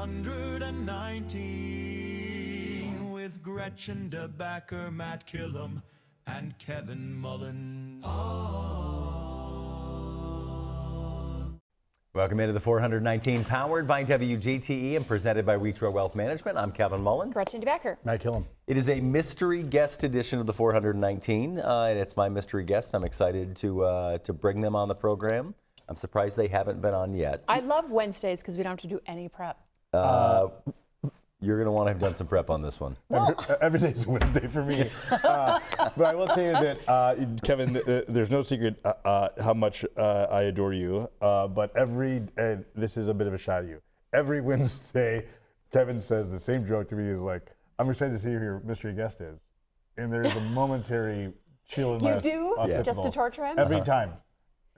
419 with Gretchen DeBacker, Matt Killam, and Kevin Mullen. Welcome into the 419, powered by WGTE and presented by Wheatro Wealth Management. I'm Kevin Mullen. Gretchen DeBacker. Matt Killam. It is a mystery guest edition of the 419, and it's my mystery guest. I'm excited to bring them on the program. I'm surprised they haven't been on yet. I love Wednesdays because we don't have to do any prep. You're going to want to have done some prep on this one. Every day's a Wednesday for me. But I will tell you that, Kevin, there's no secret how much I adore you. But this is a bit of a shot at you. Every Wednesday, Kevin says the same joke to me. Is like, I'm excited to see who your mystery guest is. And there's a momentary chill in my You do? Just to torture him? Every time.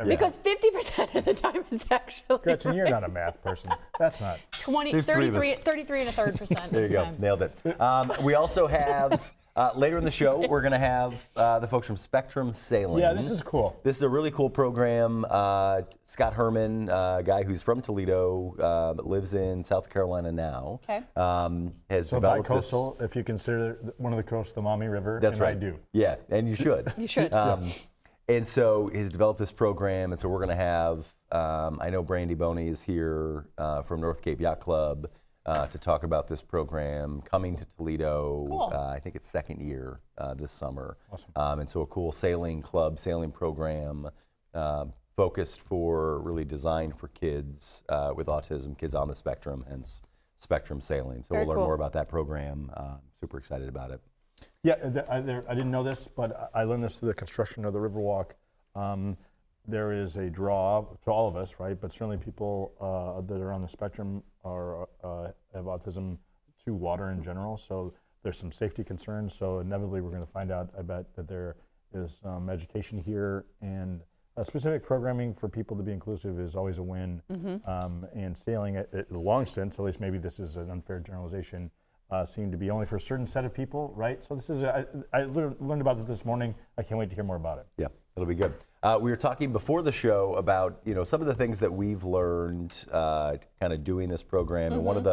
Because 50% of the time it's actually Gretchen, you're right. not a math person. That's not. 33 and a third percent. There you go. Nailed it. We also have, later in the show, we're going to have the folks from Spectrum Sailing. Yeah, this is cool. This is a really cool program. Scott Herman, a guy who's from Toledo, but lives in South Carolina now. Okay. Has So developed bi-coastal, if you consider one of the coasts the Maumee River. That's right. I do. Yeah, and you should. You should. And so he's developed this program, and so we're going to have, I know Brandy Boney is here from North Cape Yacht Club to talk about this program, coming to Toledo. Cool. I think it's second year this summer. Awesome. And so a cool sailing club, sailing program focused for, really designed for kids with autism, kids on the spectrum, hence Spectrum Sailing. So Very we'll learn cool. more about that program. Super excited about it. Yeah, I didn't know this, but I learned this through the construction of the Riverwalk. There is a draw to all of us, right? But certainly people that are on the spectrum have autism to water in general. So there's some safety concerns. So inevitably we're going to find out, I bet, that there is education here, and specific programming for people to be inclusive is always a win. And sailing at long since, at least maybe this is an unfair generalization, seem to be only for a certain set of people, right? So this is, I learned about it this morning. I can't wait to hear more about it. Yeah, it'll be good. We were talking before the show about, some of the things that we've learned kind of doing this program, and one of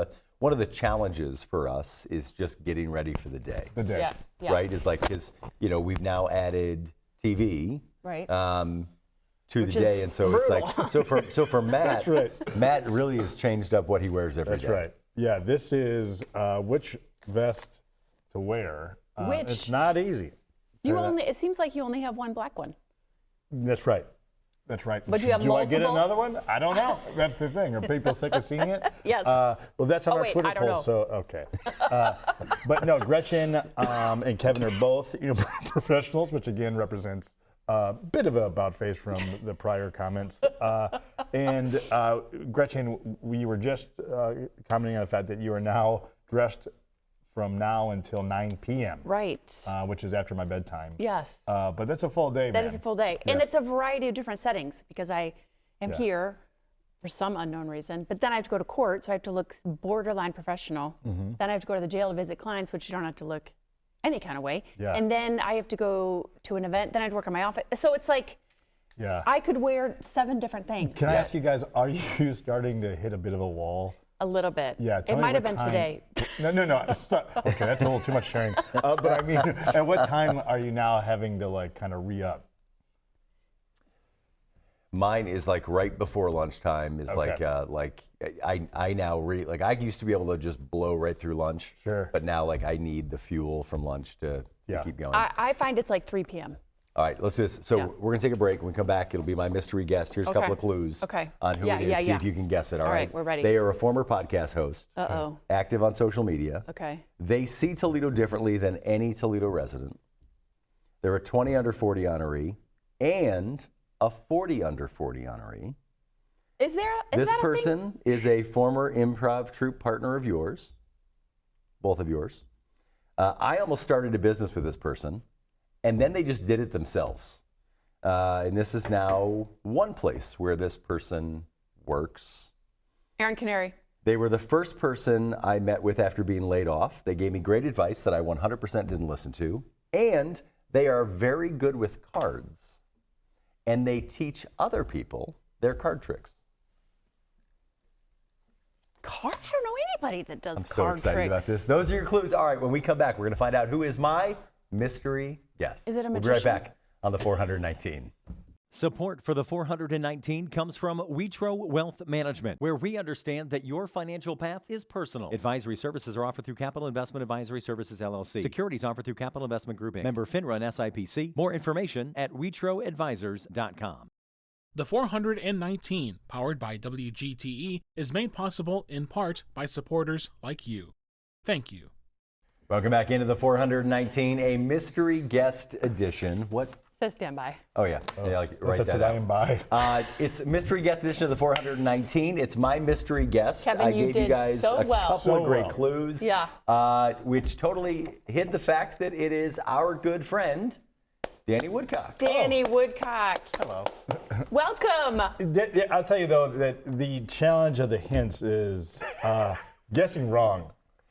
the challenges for us is just getting ready for the day. The day. Yeah. Right? Is like, because we've now added TV. Right. To Which the day, is and so brutal. it's like so for Matt. That's right. Matt really has changed up what he wears every day. That's right. Yeah, this is which vest to wear. Which? It's not easy. It seems like you only have one black one. That's right. That's right. But you have Do I get multiple? another one? I don't know. That's the thing. Are people sick of seeing it? Yes. Well, that's on Oh, our wait, Twitter I don't poll. know. So okay. But no, Gretchen and Kevin are both professionals, which again represents a bit of a about face from the prior comments. And Gretchen, we were just commenting on the fact that you are now dressed from now until 9 p.m. Right. Which is after my bedtime. Yes. But that's a full day, That is a full day. And Yeah. it's a variety of different settings because I am Yeah. here for some unknown reason, but then I have to go to court, so I have to look borderline professional. Then I have to go to the jail to visit clients, which you don't have to look any kind of way. Yeah. And then I have to go to an event, then I have to work on my outfit. So it's like Yeah. I could wear 7 different things. Can I ask you guys, are you starting to hit a bit of a wall? A little bit. Yeah. tell It me might have what been time- today. No. Okay, that's a little too much sharing. But I mean, at what time are you now having to kind of re-up? Mine is like right before lunchtime. Is Okay. like I now I used to be able to just blow right through lunch. Sure. But now I need the fuel from lunch to Yeah. keep going. I find it's like 3 p.m. All right, let's do this. So Yeah. we're gonna take a break. When we come back, it'll be my mystery guest. Here's a couple of clues on who it is. See if you can guess it. All right, we're ready. They are a former podcast host. Uh-oh. Active on social media. Okay. They see Toledo differently than any Toledo resident. They're a 20 under 40 honoree and a 40 under 40 honoree. Is there This that a thing? person is a former improv troupe partner of yours, both of yours. I almost started a business with this person, and then they just did it themselves. And this is now one place where this person works. Aaron Canary. They were the first person I met with after being laid off. They gave me great advice that I 100% didn't listen to. And they are very good with cards. And they teach other people their card tricks. I don't know any anybody that does I'm so card excited tricks. about this. Those are your clues. All right, when we come back, we're going to find out who is my mystery guest. Is it a We'll be right magician? back on the 419. Support for the 419 comes from Witro Wealth Management, where we understand that your financial path is personal. Advisory services are offered through Capital Investment Advisory Services, LLC. Securities offered through Capital Investment Group, Inc. Member FINRA and SIPC. More information at witroadvisors.com. The 419, powered by WGTE, is made possible in part by supporters like you. Thank you. Welcome back into the 419, a mystery guest edition. What? Says stand by. Oh, yeah. Yeah, like, write That's that what I out. am by. It's mystery guest edition of the 419. It's my mystery guest. Kevin, I you gave you did guys so a well. couple So of great well. clues. Yeah. Which totally hid the fact that it is our good friend, Danny Woodcock. Danny Woodcock. Hello. Welcome. I'll tell you, though, that the challenge of the hints is guessing wrong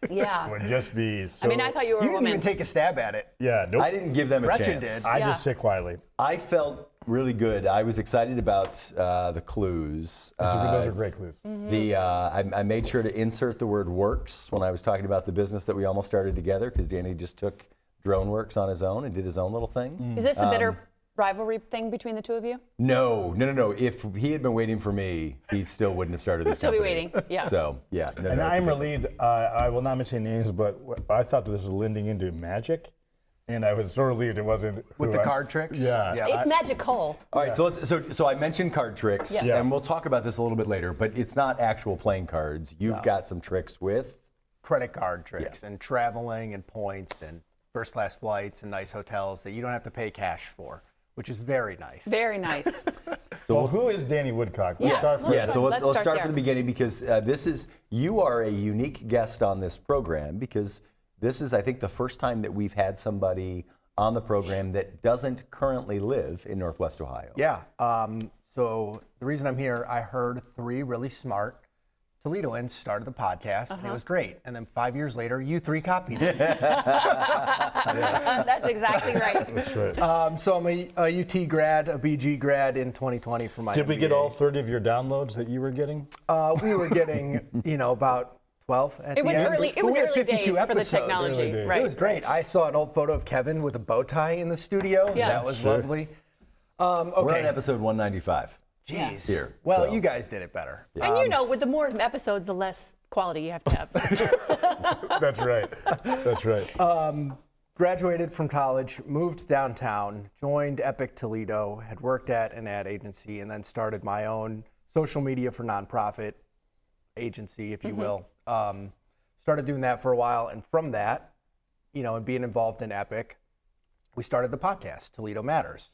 Yeah. would just be so... I mean, I thought you were You a didn't woman. even take a stab at it. Yeah, nope. I didn't give them a Gretchen chance. did. I Yeah. just sit quietly. I felt really good. I was excited about the clues. Those are great clues. I made sure to insert the word works when I was talking about the business that we almost started together, because Danny just took drone works on his own and did his own little thing. Is this a bitter rivalry thing between the two of you? No. If he had been waiting for me, he still wouldn't have started this Still be company. waiting, yeah. So, yeah. No, And it's a I'm good- relieved. I will not mention names, but I thought that this was lending into magic, and I was so relieved it wasn't With who the I- card tricks? Yeah. It's magical. All right, so I mentioned card tricks, Yes. Yeah. and we'll talk about this a little bit later, but it's not actual playing cards. You've got some tricks with... Credit card tricks and traveling and points and first class flights and nice hotels that you don't have to pay cash for, which is very nice. Very nice. Well, who is Danny Woodcock? Yeah. Start from Yeah, so let's Let's start start from there. the beginning, because you are a unique guest on this program, because this is, I think, the first time that we've had somebody on the program that doesn't currently live in Northwest Ohio. Yeah. So the reason I'm here, I heard 3 really smart Toledoans started the podcast, and it was great. And then 5 years later, you 3 copied it. That's exactly right. That's right. So I'm a UT grad, a BG grad in 2020 for my Did we get MBA. all 30 of your downloads that you were getting? We were getting, about 12 at It the was end. early. It But was we had early 52 days for the episodes. technology, Early days. right? It was great. I saw an old photo of Kevin with a bow tie in the studio. Yeah. That was Sure. lovely. We're on Okay. episode 195. Jeez. Here, Well, so. you guys did it better. And with the more episodes, the less quality you have to have. That's right. That's right. Graduated from college, moved downtown, joined Epic Toledo, had worked at an ad agency, and then started my own social media for nonprofit agency, if you will. Started doing that for a while, and from that, and being involved in Epic, we started the podcast, Toledo Matters.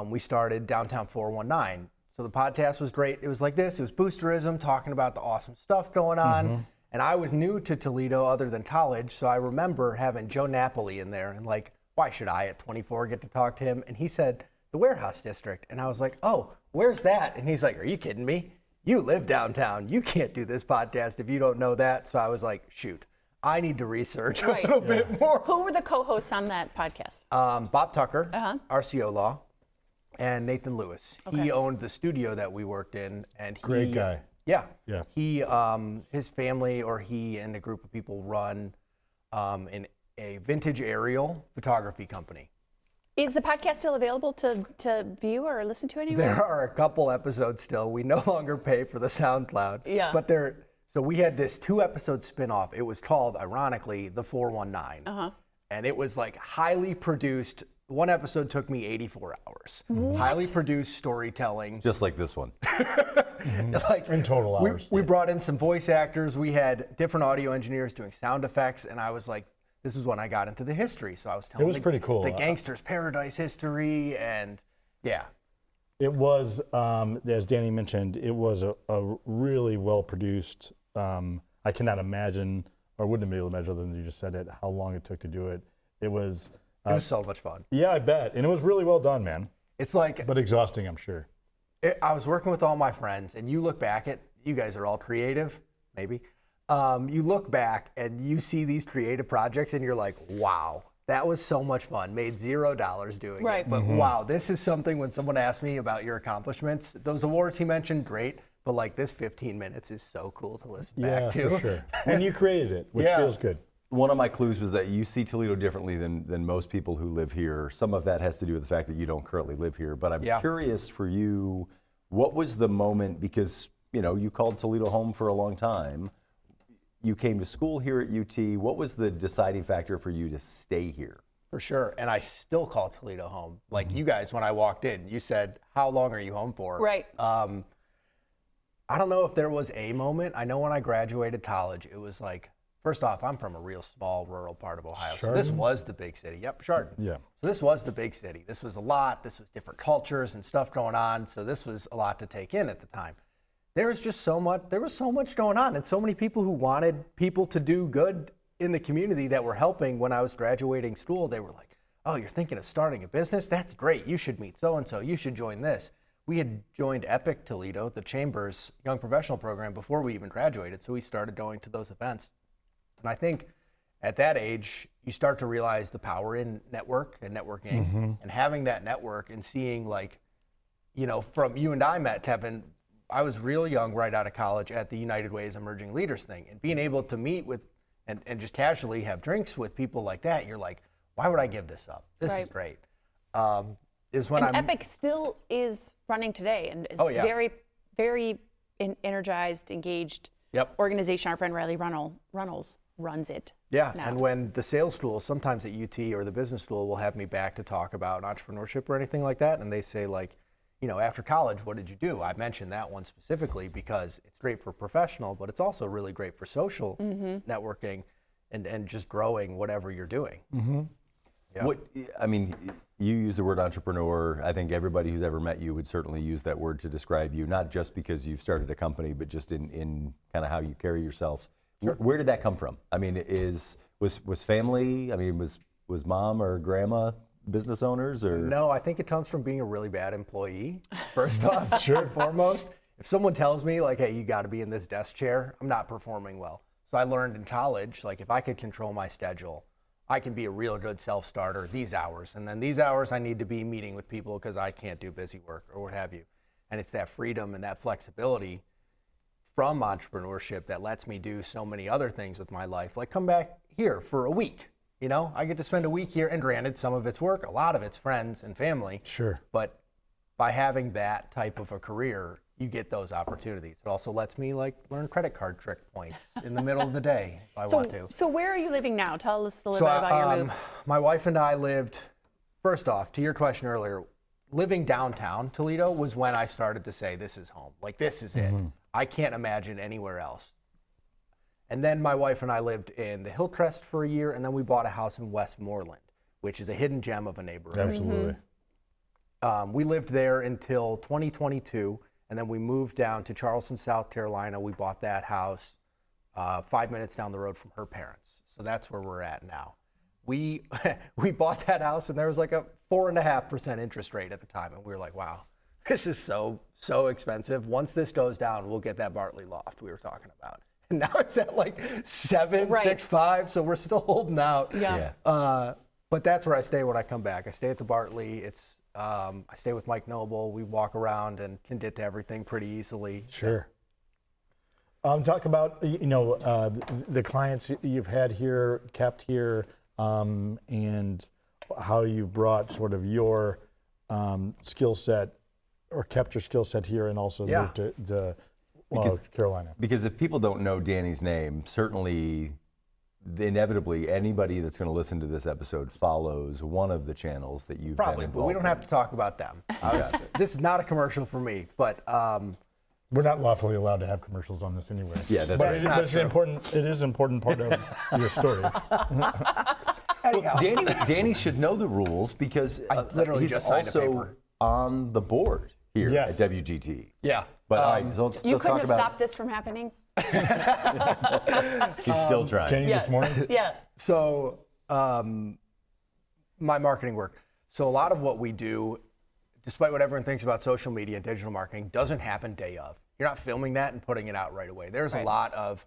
We started Downtown 419. So the podcast was great. It was like this. It was boosterism, talking about the awesome stuff going on. And I was new to Toledo other than college, so I remember having Joe Napoli in there and why should I at 24 get to talk to him? And he said, the Warehouse District. And I was like, oh, where's that? And he's like, are you kidding me? You live downtown. You can't do this podcast if you don't know that. So I was like, shoot, I need to research Right. a little bit more. Who were the co-hosts on that podcast? Bob Tucker, Uh-huh. RCO Law, and Nathan Lewis. Okay. He owned the studio that we worked in, and he, Great guy. Yeah. Yeah. He, his family, or he and a group of people run a vintage aerial photography company. Is the podcast still available to view or listen to anywhere? There are a couple episodes still. We no longer pay for the SoundCloud. Yeah. But so we had this 2-episode spinoff. It was called, ironically, The 419. Uh-huh. And it was highly produced. One episode took me 84 hours. Highly produced storytelling. Just like this one. In total hours. We brought in some voice actors. We had different audio engineers doing sound effects. And I was like, this is when I got into the history. So I was telling was pretty cool. the Gangster's Paradise history. And yeah. It was, as Danny mentioned, it was a really well-produced, I cannot imagine, or wouldn't be able to imagine other than you just said it, how long it took to do it. It was, It was so much fun. yeah, I bet. And it was really well done, man. It's like, But exhausting, I'm sure. I was working with all my friends, and you look back at, you guys are all creative, maybe. You look back and you see these creative projects, and you're like, wow, that was so much fun. Made $0 doing Right. it. But wow, this is something when someone asks me about your accomplishments, those awards he mentioned, great. But like this 15 minutes is so cool to listen Yeah, back to. for sure. And you created it, which Yeah. feels good. One of my clues was that you see Toledo differently than most people who live here. Some of that has to do with the fact that you don't currently live here. But I'm Yeah. curious for you, what was the moment, because you called Toledo home for a long time. You came to school here at UT. What was the deciding factor for you to stay here? For sure. And I still call Toledo home. Like you guys, when I walked in, you said, how long are you home for? Right. I don't know if there was a moment. I know when I graduated college, it was like, first off, I'm from a real small rural part of Ohio. So this Chardon? was the big city. Yep, Chardon. Yeah. So this was the big city. This was a lot. This was different cultures and stuff going on. So this was a lot to take in at the time. There was just so much, there was so much going on and so many people who wanted people to do good in the community that were helping when I was graduating school. They were like, oh, you're thinking of starting a business? That's great. You should meet so-and-so. You should join this. We had joined Epic Toledo, the Chamber's Young Professional Program, before we even graduated. So we started going to those events. And I think at that age, you start to realize the power in network and networking and having that network and seeing like, from you and I met, Tevin, I was real young right out of college at the United Way's Emerging Leaders thing. And being able to meet with and just casually have drinks with people like that, you're like, why would I give this up? This is great. Is when And I'm Epic still is running today and is Oh, yeah. very, very energized, engaged Yep. organization. Our friend Riley Runnels runs it. Yeah, now. and when the sales school, sometimes at UT or the business school, will have me back to talk about entrepreneurship or anything like that, and they say like, after college, what did you do? I mentioned that one specifically because it's great for professional, but it's also really great for social networking and just growing whatever you're doing. Yeah. You use the word entrepreneur. I think everybody who's ever met you would certainly use that word to describe you, not just because you've started a company, but just in kind of how you carry yourself. Where did that come from? I mean, was family? I mean, was mom or grandma business owners or? No, I think it comes from being a really bad employee, first off, sure. And foremost. If someone tells me like, hey, you got to be in this desk chair, I'm not performing well. So I learned in college, like if I could control my schedule, I can be a real good self-starter these hours. And then these hours I need to be meeting with people because I can't do busy work or what have you. And it's that freedom and that flexibility from entrepreneurship that lets me do so many other things with my life. Like come back here for a week. I get to spend a week here, and granted, some of it's work, a lot of it's friends and family. Sure. But by having that type of a career, you get those opportunities. It also lets me learn credit card trick points in the middle of the day if I want to. So where are you living now? Tell us a little bit about your move. My wife and I lived, first off, to your question earlier, living downtown Toledo was when I started to say, this is home. Like, this is it. I can't imagine anywhere else. And then my wife and I lived in the Hillcrest for a year, and then we bought a house in Westmoreland, which is a hidden gem of a neighborhood. Absolutely. We lived there until 2022, and then we moved down to Charleston, South Carolina. We bought that house 5 minutes down the road from her parents. So that's where we're at now. We bought that house, and there was like a 4.5% interest rate at the time, and we were like, wow, this is so expensive. Once this goes down, we'll get that Bartley loft we were talking about. And now it's at like 7.65, so we're still holding out. Yeah. But that's where I stay when I come back. I stay at the Bartley. I stay with Mike Noble. We walk around and can get to everything pretty easily. Sure. Talk about the clients you've had here, kept here, and how you've brought sort of your skill set or kept your skill set here and also moved to Carolina. Because if people don't know Danny's name, certainly, inevitably, anybody that's going to listen to this episode follows one of the channels that you've Probably, been but we involved don't have to talk about them. This is not a commercial for me, but We're not lawfully allowed to have commercials on this anyway. Yeah, that's but right. But it's it is an important part of your story. Well, Danny should know the rules because literally he's just signed a also paper. on the board here Yes. at WGT. yeah. But all right, so let's You talk couldn't have about. stopped this from happening? He's still trying. Can you this morning? Yeah. So my marketing work. So a lot of what we do, despite what everyone thinks about social media and digital marketing, doesn't happen day of. You're not filming that and putting it out right away. There's a lot of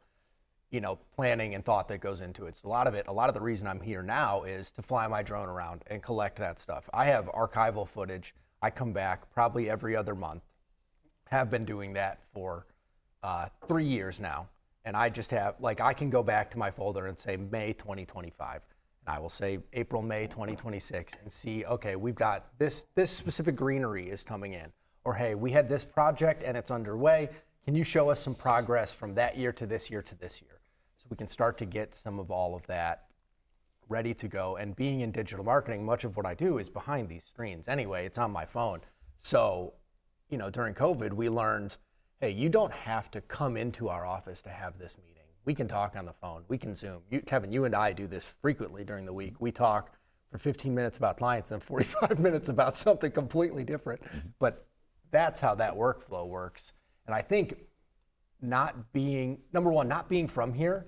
planning and thought that goes into it. So a lot of the reason I'm here now is to fly my drone around and collect that stuff. I have archival footage. I come back probably every other month, have been doing that for 3 years now. And I just have, like, I can go back to my folder and say May 2025. And I will say April, May 2026 and see, okay, we've got this specific greenery is coming in. Or, hey, we had this project and it's underway. Can you show us some progress from that year to this year to this year? So we can start to get some of all of that ready to go. And being in digital marketing, much of what I do is behind these screens. Anyway, it's on my phone. So, you know, during COVID, we learned, hey, you don't have to come into our office to have this meeting. We can talk on the phone. We can Zoom. Kevin, you and I do this frequently during the week. We talk for 15 minutes about clients and 45 minutes about something completely different. But that's how that workflow works. And I think number one, not being from here,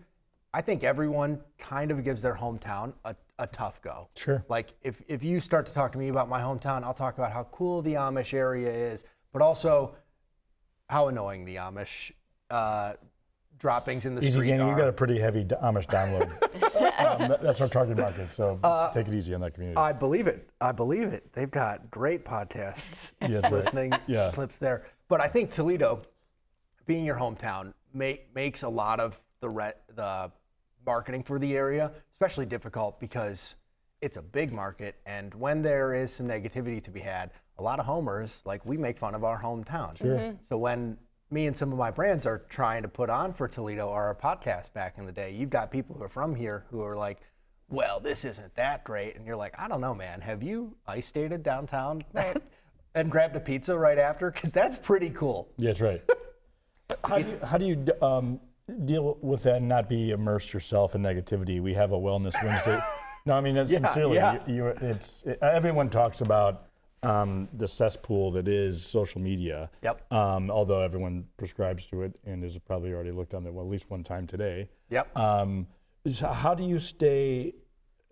I think everyone kind of gives their hometown a tough go. Sure. Like if you start to talk to me about my hometown, I'll talk about how cool the Amish area is, but also how annoying the Amish droppings in the Easy, street Danny, are. you got a pretty heavy Amish download. That's our target market, so take it easy on that community. I believe it. They've got great podcasts, Yeah, that's right. listening Yeah. clips there. But I think Toledo, being your hometown, makes a lot of the marketing for the area especially difficult because it's a big market, and when there is some negativity to be had, a lot of homers, like, we make fun of our hometown. Sure. So when me and some of my brands are trying to put on for Toledo or our podcast back in the day, you've got people who are from here who are like, well, this isn't that great. And you're like, I don't know, man. Have you ice skated downtown and grabbed a pizza right after? Because that's pretty cool. Yeah, that's right. How do you deal with that and not be immersed yourself in negativity? We have a Wellness Wednesday. No, I mean, sincerely, yeah. Everyone talks about the cesspool that is social media. Yep. Although everyone prescribes to it and has probably already looked on it at least one time today. Yep. So how do you stay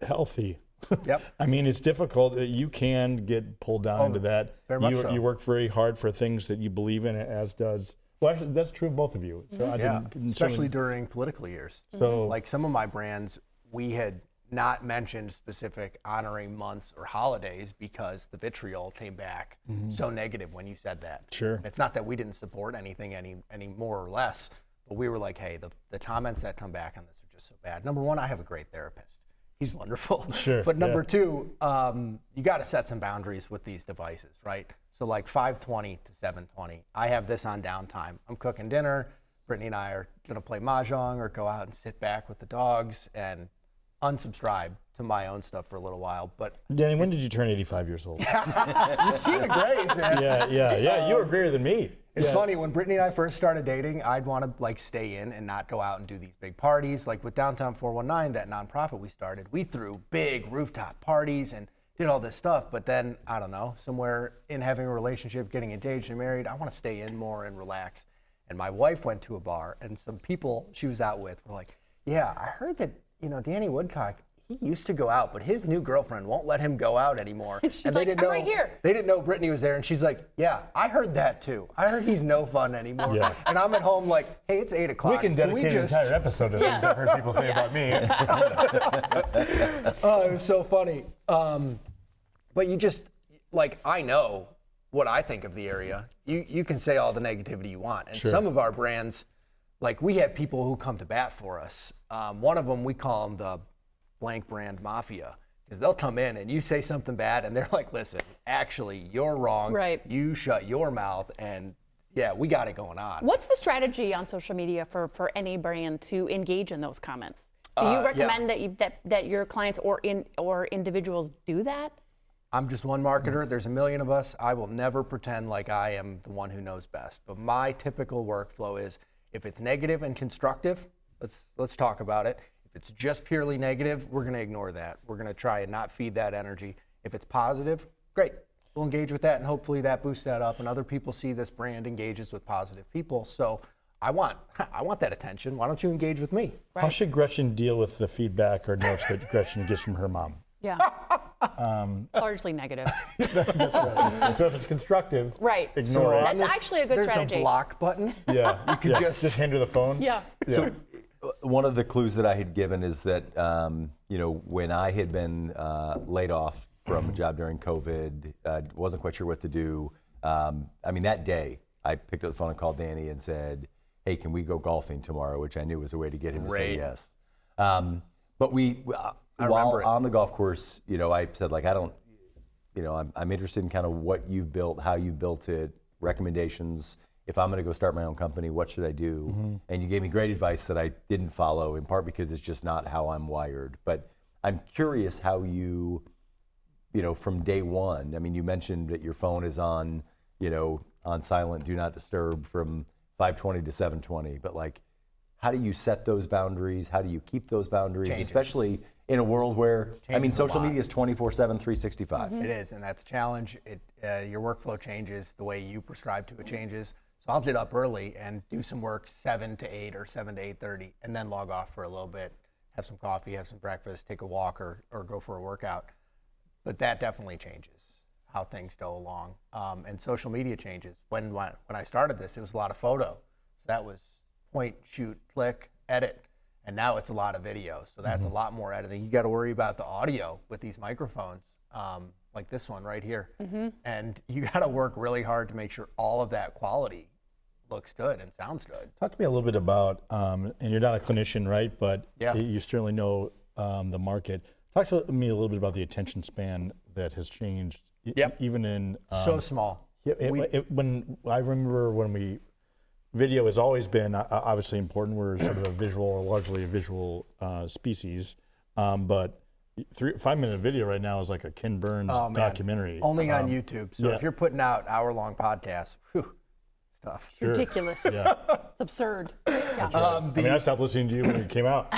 healthy? Yep. I mean, it's difficult. You can get pulled down into that. Very much so. You work very hard for things that you believe in, as does. Well, actually, that's true of both of you. So Especially during political years. So, like, some of my brands, we had not mentioned specific honoring months or holidays because the vitriol came back so negative when you said that. Sure. It's not that we didn't support anything any more or less, but we were like, hey, the comments that come back on this are just so bad. Number one, I have a great therapist. He's wonderful. Sure. But number two, you got to set some boundaries with these devices, right? So like 5:20 to 7:20, I have this on downtime. I'm cooking dinner. Brittany and I are going to play mahjong or go out and sit back with the dogs and unsubscribe to my own stuff for a little while. But Danny, when did you turn 85 years old? you see the grays, man. Yeah. You were greater than me. It's funny, when Brittany and I first started dating, I'd want to, like, stay in and not go out and do these big parties. Like with Downtown 419, that nonprofit we started, we threw big rooftop parties and did all this stuff. But then, I don't know, somewhere in having a relationship, getting engaged and married, I want to stay in more and relax. And my wife went to a bar, and some people she was out with were like, yeah, I heard that, Danny Woodcock, he used to go out, but his new girlfriend won't let him go out anymore. She's and like, I'm right here. They didn't know Brittany was there, and she's like, yeah, I heard that too. I heard he's no fun anymore. Yeah. And I'm at home like, hey, it's 8 o'clock. We can dedicate an entire episode to things I've heard people say about me. Oh, it was so funny. But you just, like, I know what I think of the area. You can say all the negativity you want. And some of our brands, like, we have people who come to bat for us. One of them, we call them the blank brand mafia, because they'll come in and you say something bad and they're like, listen, actually, you're wrong. Right. You shut your mouth, and yeah, we got it going on. What's the strategy on social media for any brand to engage in those comments? Do you recommend that your clients or individuals do that? I'm just one marketer. There's a million of us. I will never pretend like I am the one who knows best. But my typical workflow is, if it's negative and constructive, let's talk about it. If it's just purely negative, we're going to ignore that. We're going to try and not feed that energy. If it's positive, great. We'll engage with that, and hopefully that boosts that up, and other people see this brand engages with positive people. So I want that attention. Why don't you engage with me? How should Gretchen deal with the feedback or notes that Gretchen gets from her mom? Yeah. Largely negative. So if it's constructive, Right. ignore it. That's actually a good strategy. There's a block button. Yeah. You could just hand her the phone. Yeah. So one of the clues that I had given is that, when I had been laid off from a job during COVID, wasn't quite sure what to do. That day, I picked up the phone and called Danny and said, hey, can we go golfing tomorrow? Which I knew was a way to get him to say Great. yes. But while on the golf course, I said, like, I don't, I'm interested in kind of what you've built, how you built it, recommendations. If I'm going to go start my own company, what should I do? And you gave me great advice that I didn't follow, in part because it's just not how I'm wired. But I'm curious how you, from day one, I mean, you mentioned that your phone is on, on silent, do not disturb from 5:20 to 7:20. But like, how do you set those boundaries? How do you keep those boundaries, Changes. Especially in a world where, Changes a social lot. media is 24/7, 365. It is, and that's a challenge. Your workflow changes, the way you prescribe to it changes. So I'll get up early and do some work 7 to 8 or 7 to 8:30, and then log off for a little bit, have some coffee, have some breakfast, take a walk, or go for a workout. But that definitely changes how things go along. And social media changes. When I started this, it was a lot of photo. So that was point, shoot, click, edit. And now it's a lot of video. So that's a lot more editing. You got to worry about the audio with these microphones, like this one right here. And you got to work really hard to make sure all of that quality looks good and sounds good. Talk to me a little bit about, and you're not a clinician, right? But Yeah. you certainly know the market. Talk to me a little bit about the attention span that has changed, Yep. even in So small. when I remember when video has always been obviously important. We're sort of a visual, or largely a visual species, but 5-minute video right now is like a Ken Burns documentary. Only on YouTube. So yeah. if you're putting out hour-long podcasts, whew, it's tough. Sure. Ridiculous. Yeah. It's absurd. Yeah. I mean, I stopped listening to you when it came out.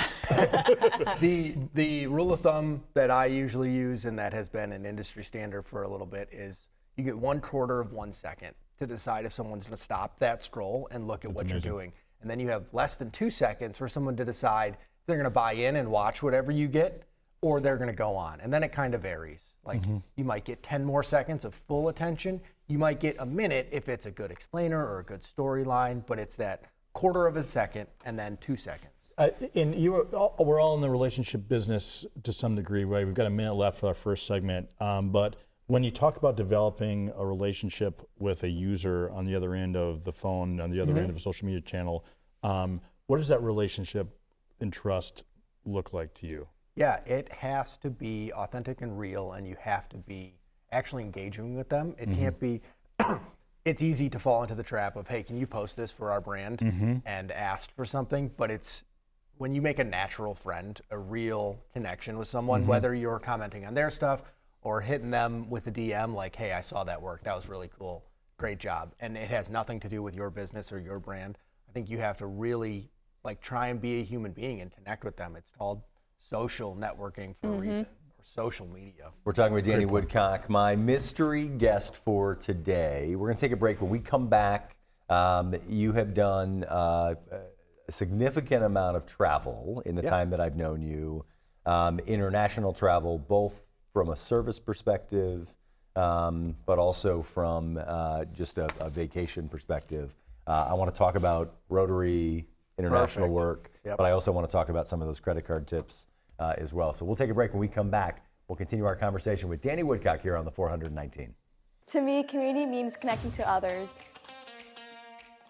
The rule of thumb that I usually use, and that has been an industry standard for a little bit, is you get 1/4 of 1 second to decide if someone's going to stop that scroll and look at what you're doing. And then you have less than 2 seconds for someone to decide if they're going to buy in and watch whatever you get, or they're going to go on. And then it kind of varies. Like you might get 10 more seconds of full attention. You might get a minute if it's a good explainer or a good storyline, but it's that 1/4 of a second and then 2 seconds. And we're all in the relationship business to some degree, right? We've got a minute left for our first segment. But when you talk about developing a relationship with a user on the other end of the phone, on the other end of a social media channel, what does that relationship and trust look like to you? Yeah, it has to be authentic and real, and you have to be actually engaging with them. It can't be, it's easy to fall into the trap of, hey, can you post this for our brand, and ask for something, but it's when you make a natural friend, a real connection with someone, whether you're commenting on their stuff or hitting them with a DM like, hey, I saw that work, that was really cool, great job, and it has nothing to do with your business or your brand. I think you have to really try and be a human being and connect with them. It's called social networking for a reason, or social media. We're talking with Danny Woodcock, my mystery guest for today. We're going to take a break. When we come back, you have done a significant amount of travel in the time that I've known you, international travel, both from a service perspective, but also from just a vacation perspective. I want to talk about Rotary international work, but I also want to talk about some of those credit card tips as well. So we'll take a break. When we come back, we'll continue our conversation with Danny Woodcock here on the 419. To me, community means connecting to others.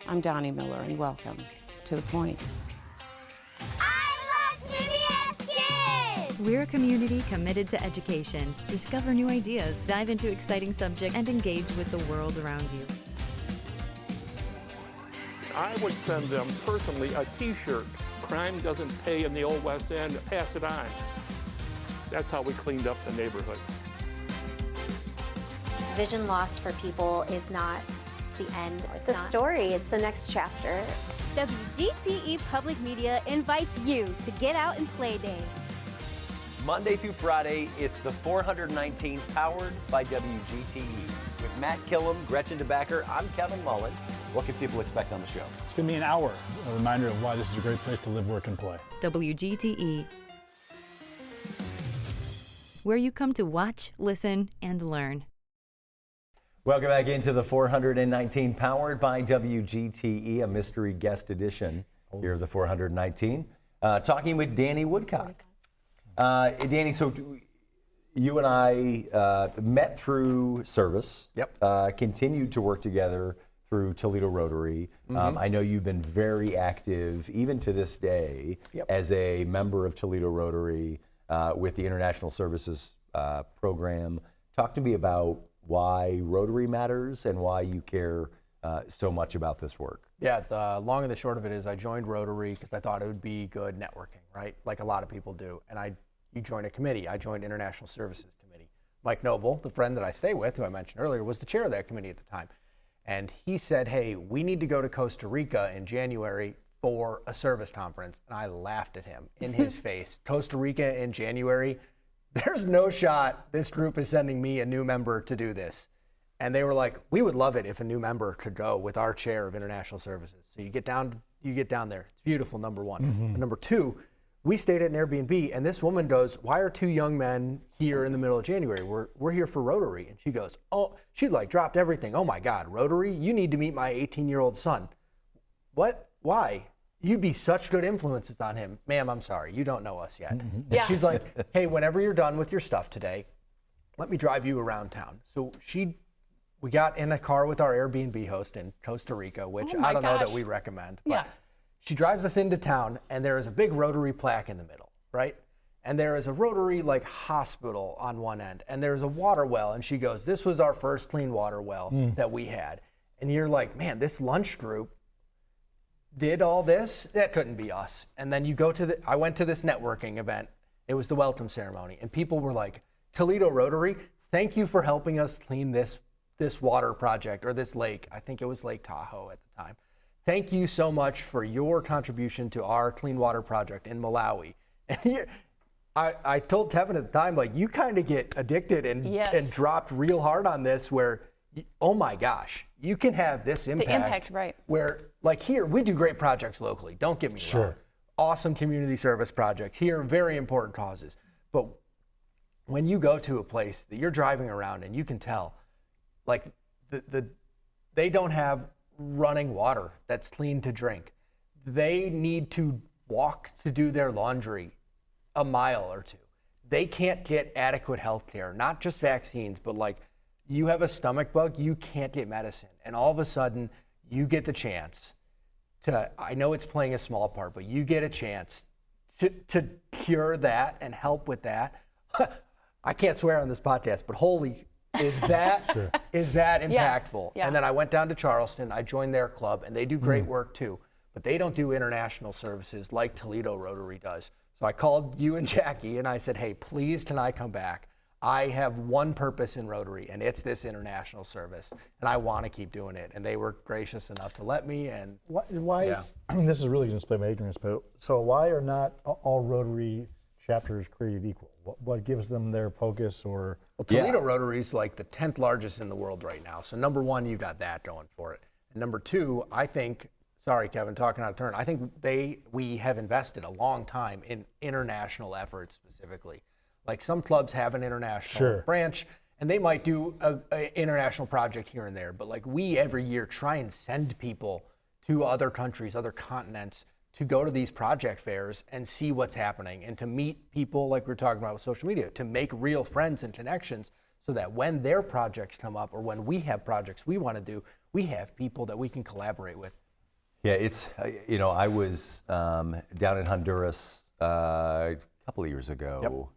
I'm Donnie Miller, and welcome to The Point. I love CBS Kids! We're a community committed to education. Discover new ideas, dive into exciting subjects, and engage with the world around you. I would send them personally a t-shirt. Crime doesn't pay in the old West End, pass it on. That's how we cleaned up the neighborhood. Vision loss for people is not the end. It's a story, it's the next chapter. WGTE Public Media invites you to Get Out and Play Day. Monday through Friday, it's the 419 powered by WGTE. With Matt Killam, Gretchen DeBacker, I'm Kevin Mullen. What can people expect on the show? It's going to be an hour, a reminder of why this is a great place to live, work, and play. WGTE, where you come to watch, listen, and learn. Welcome back into the 419 powered by WGTE, a mystery guest edition here of the 419. Talking with Danny Woodcock. Danny, so you and I met through service. Yep. Continued to work together through Toledo Rotary. I know you've been very active, even to this day, as a member of Toledo Rotary with the International Services Program. Talk to me about why Rotary matters and why you care so much about this work. Yeah, the long and the short of it is I joined Rotary because I thought it would be good networking, right? Like a lot of people do. And you join a committee. I joined International Services Committee. Mike Noble, the friend that I stay with, who I mentioned earlier, was the chair of that committee at the time. And he said, hey, we need to go to Costa Rica in January for a service conference. And I laughed at him in his face. Costa Rica in January? There's no shot this group is sending me a new member to do this. And they were like, we would love it if a new member could go with our chair of international services. So you get down there. It's beautiful, number one. And number two, we stayed at an Airbnb, and this woman goes, why are two young men here in the middle of January? We're here for Rotary. And she goes, oh, she like dropped everything. Oh my God, Rotary? You need to meet my 18-year-old son. What? Why? You'd be such good influences on him. Ma'am, I'm sorry, you don't know us yet. And she's like, hey, whenever you're done with your stuff today, let me drive you around town. So we got in a car with our Airbnb host in Costa Rica, which I don't know that we recommend. But she drives us into town, and there is a big Rotary plaque in the middle, right? And there is a Rotary like hospital on one end, and there's a water well. And she goes, this was our first clean water well that we had. And you're like, man, this lunch group did all this? That couldn't be us. And then you go I went to this networking event. It was the welcome ceremony. And people were like, Toledo Rotary, thank you for helping us clean this water project or this lake. I think it was Lake Tahoe at the time. Thank you so much for your contribution to our clean water project in Malawi. And I told Kevin at the time, like, you kind of get addicted and dropped real hard on this where, oh my gosh, you can have this impact. The impact, right. Where, like here, we do great projects locally. Don't get me wrong. Awesome community service projects. Here, very important causes. But when you go to a place that you're driving around and you can tell, like, they don't have running water that's clean to drink. They need to walk to do their laundry a mile or two. They can't get adequate health care, not just vaccines, but like you have a stomach bug, you can't get medicine. And all of a sudden, you get the chance to, I know it's playing a small part, but you get a chance to cure that and help with that. I can't swear on this podcast, but holy, is that impactful? Yeah. And then I went down to Charleston, I joined their club, and they do great work too, but they don't do international services like Toledo Rotary does. So I called you and Jackie and I said, hey, please can I come back? I have one purpose in Rotary, and it's this international service, and I want to keep doing it. And they were gracious enough to let me. And why this is really going to display my ignorance, but so why are not all Rotary chapters created equal? What gives them their focus? Or Toledo Rotary is like the 10th largest in the world right now. So number one, you've got that going for it. And number two, I think, sorry, Kevin, talking out of turn, I think we have invested a long time in international efforts specifically. Like some clubs have an international branch, and they might do an international project here and there. But like we every year try and send people to other countries, other continents, to go to these project fairs and see what's happening and to meet people like we were talking about with social media, to make real friends and connections so that when their projects come up or when we have projects we want to do, we have people that we can collaborate with. Yeah, it's, I was down in Honduras a couple of years ago,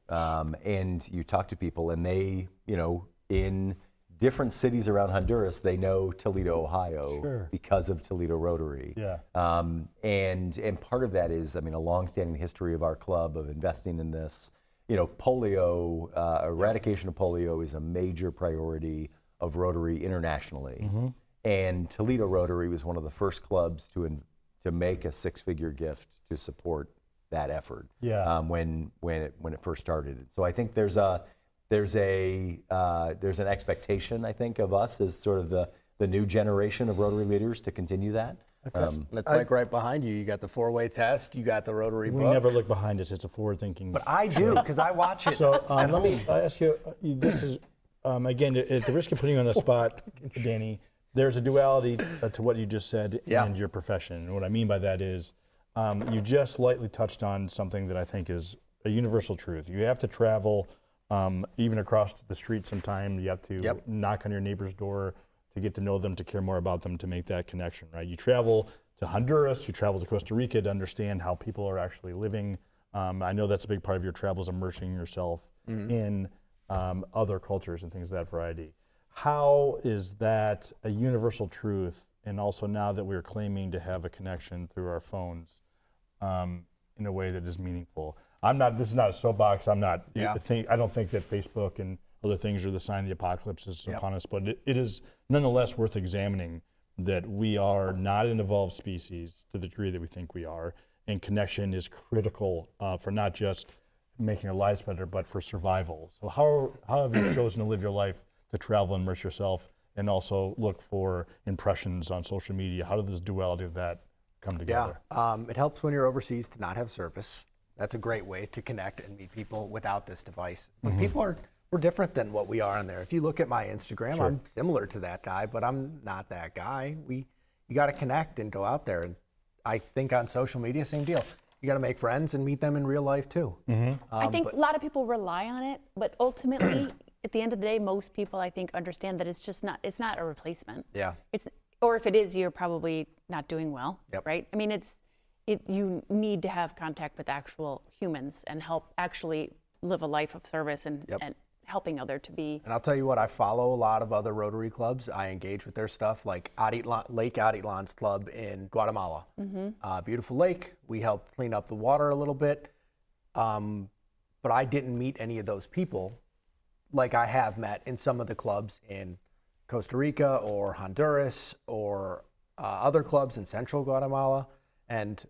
and you talk to people and they, in different cities around Honduras, they know Toledo, Ohio because of Toledo Rotary. And part of that is, a longstanding history of our club of investing in this. Polio, eradication of polio is a major priority of Rotary internationally. And Toledo Rotary was one of the first clubs to make a six-figure gift to support that effort when it first started. So I think there's an expectation, I think, of us as sort of the new generation of Rotary leaders to continue that. It's like right behind you. You got the four-way test. You got the Rotary book. We never look behind us. It's a forward-thinking. But I do because I watch it. So let me ask you. This is again at the risk of putting you on the spot, Danny. There's a duality to what you just said and your profession. And what I mean by that is, you just lightly touched on something that I think is a universal truth. You have to travel, even across the street sometime. You have to knock on your neighbor's door to get to know them, to care more about them, to make that connection, right? You travel to Honduras, you travel to Costa Rica to understand how people are actually living. I know that's a big part of your travels, immersing yourself in other cultures and things of that variety. How is that a universal truth? And also now that we're claiming to have a connection through our phones in a way that is meaningful. This is not a soapbox. I don't think that Facebook and other things are the sign of the apocalypse is upon us, but it is nonetheless worth examining that we are not an evolved species to the degree that we think we are, and connection is critical for not just making our lives better, but for survival. So how have you chosen to live your life to travel and immerse yourself and also look for impressions on social media? How did this duality of that come together? It helps when you're overseas to not have service. That's a great way to connect and meet people without this device. But we're different than what we are on there. If you look at my Instagram, I'm similar to that guy, but I'm not that guy. You got to connect and go out there. And I think on social media, same deal. You got to make friends and meet them in real life too. I think a lot of people rely on it, but ultimately, at the end of the day, most people I think understand that it's not a replacement. Yeah. Or if it is, you're probably not doing well, right? I mean, you need to have contact with actual humans and help actually live a life of service and helping other to be. And I'll tell you what, I follow a lot of other Rotary clubs. I engage with their stuff, like Lake Atitlan's club in Guatemala. Beautiful lake. We helped clean up the water a little bit. But I didn't meet any of those people like I have met in some of the clubs in Costa Rica or Honduras or other clubs in central Guatemala. And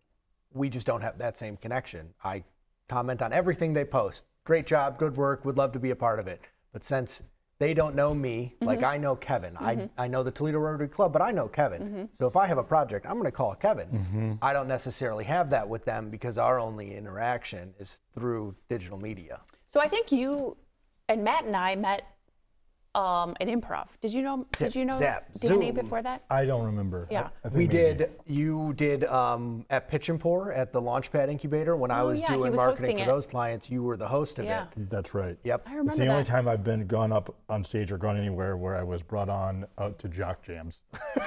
we just don't have that same connection. I comment on everything they post. Great job, good work, would love to be a part of it. But since they don't know me, like I know Kevin. I know the Toledo Rotary Club, but I know Kevin. So if I have a project, I'm gonna call Kevin. I don't necessarily have that with them because our only interaction is through digital media. So I think you and Matt and I met at Improv. Did you know Danny before that? I don't remember. Yeah. I think We maybe. did. You did at Pitch and Pour at the Launchpad Incubator when I was doing marketing for those clients. You were the host of it. That's right. Yep. I remember It's the that. only time I've gone up on stage or gone anywhere where I was brought on to jock jams,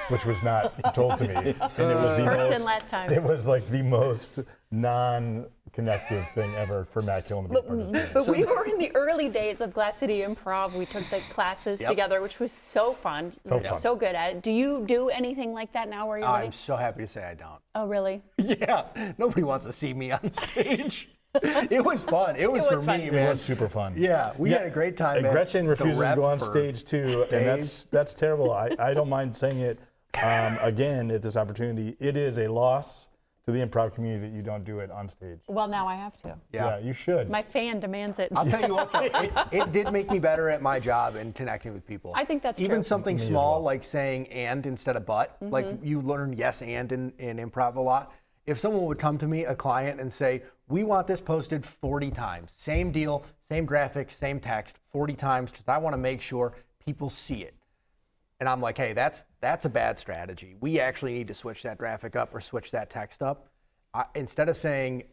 which was not told to me. And it was the First most, and last time. It was like the most non-connective thing ever for Matt Killen to be participating. But we were in the early days of Glass City Improv. We took the classes together, which was so fun. So good at it. Do you do anything like that now where you're I'm so happy to say I don't. Oh, really? Yeah. Nobody wants to see me on stage. It was fun. It was for fun. me, It man. was super fun. Yeah, we had a great time. And at Gretchen the refuses to Rep go on for stage too, and that's terrible. I don't mind saying it again at this opportunity. It is a loss to the improv community that you don't do it on stage. Well, now I have to. Yeah, you should. My fan demands it. I'll tell you what, though, it did make me better at my job and connecting with people. I think that's Even true. something Me as small well. like saying and instead of but. Like you learn yes and in improv a lot. If someone would come to me, a client, and say, we want this posted 40 times. Same deal, same graphic, same text, 40 times, because I want to make sure people see it. And I'm like, hey, that's a bad strategy. We actually need to switch that graphic up or switch that text up. Instead of saying,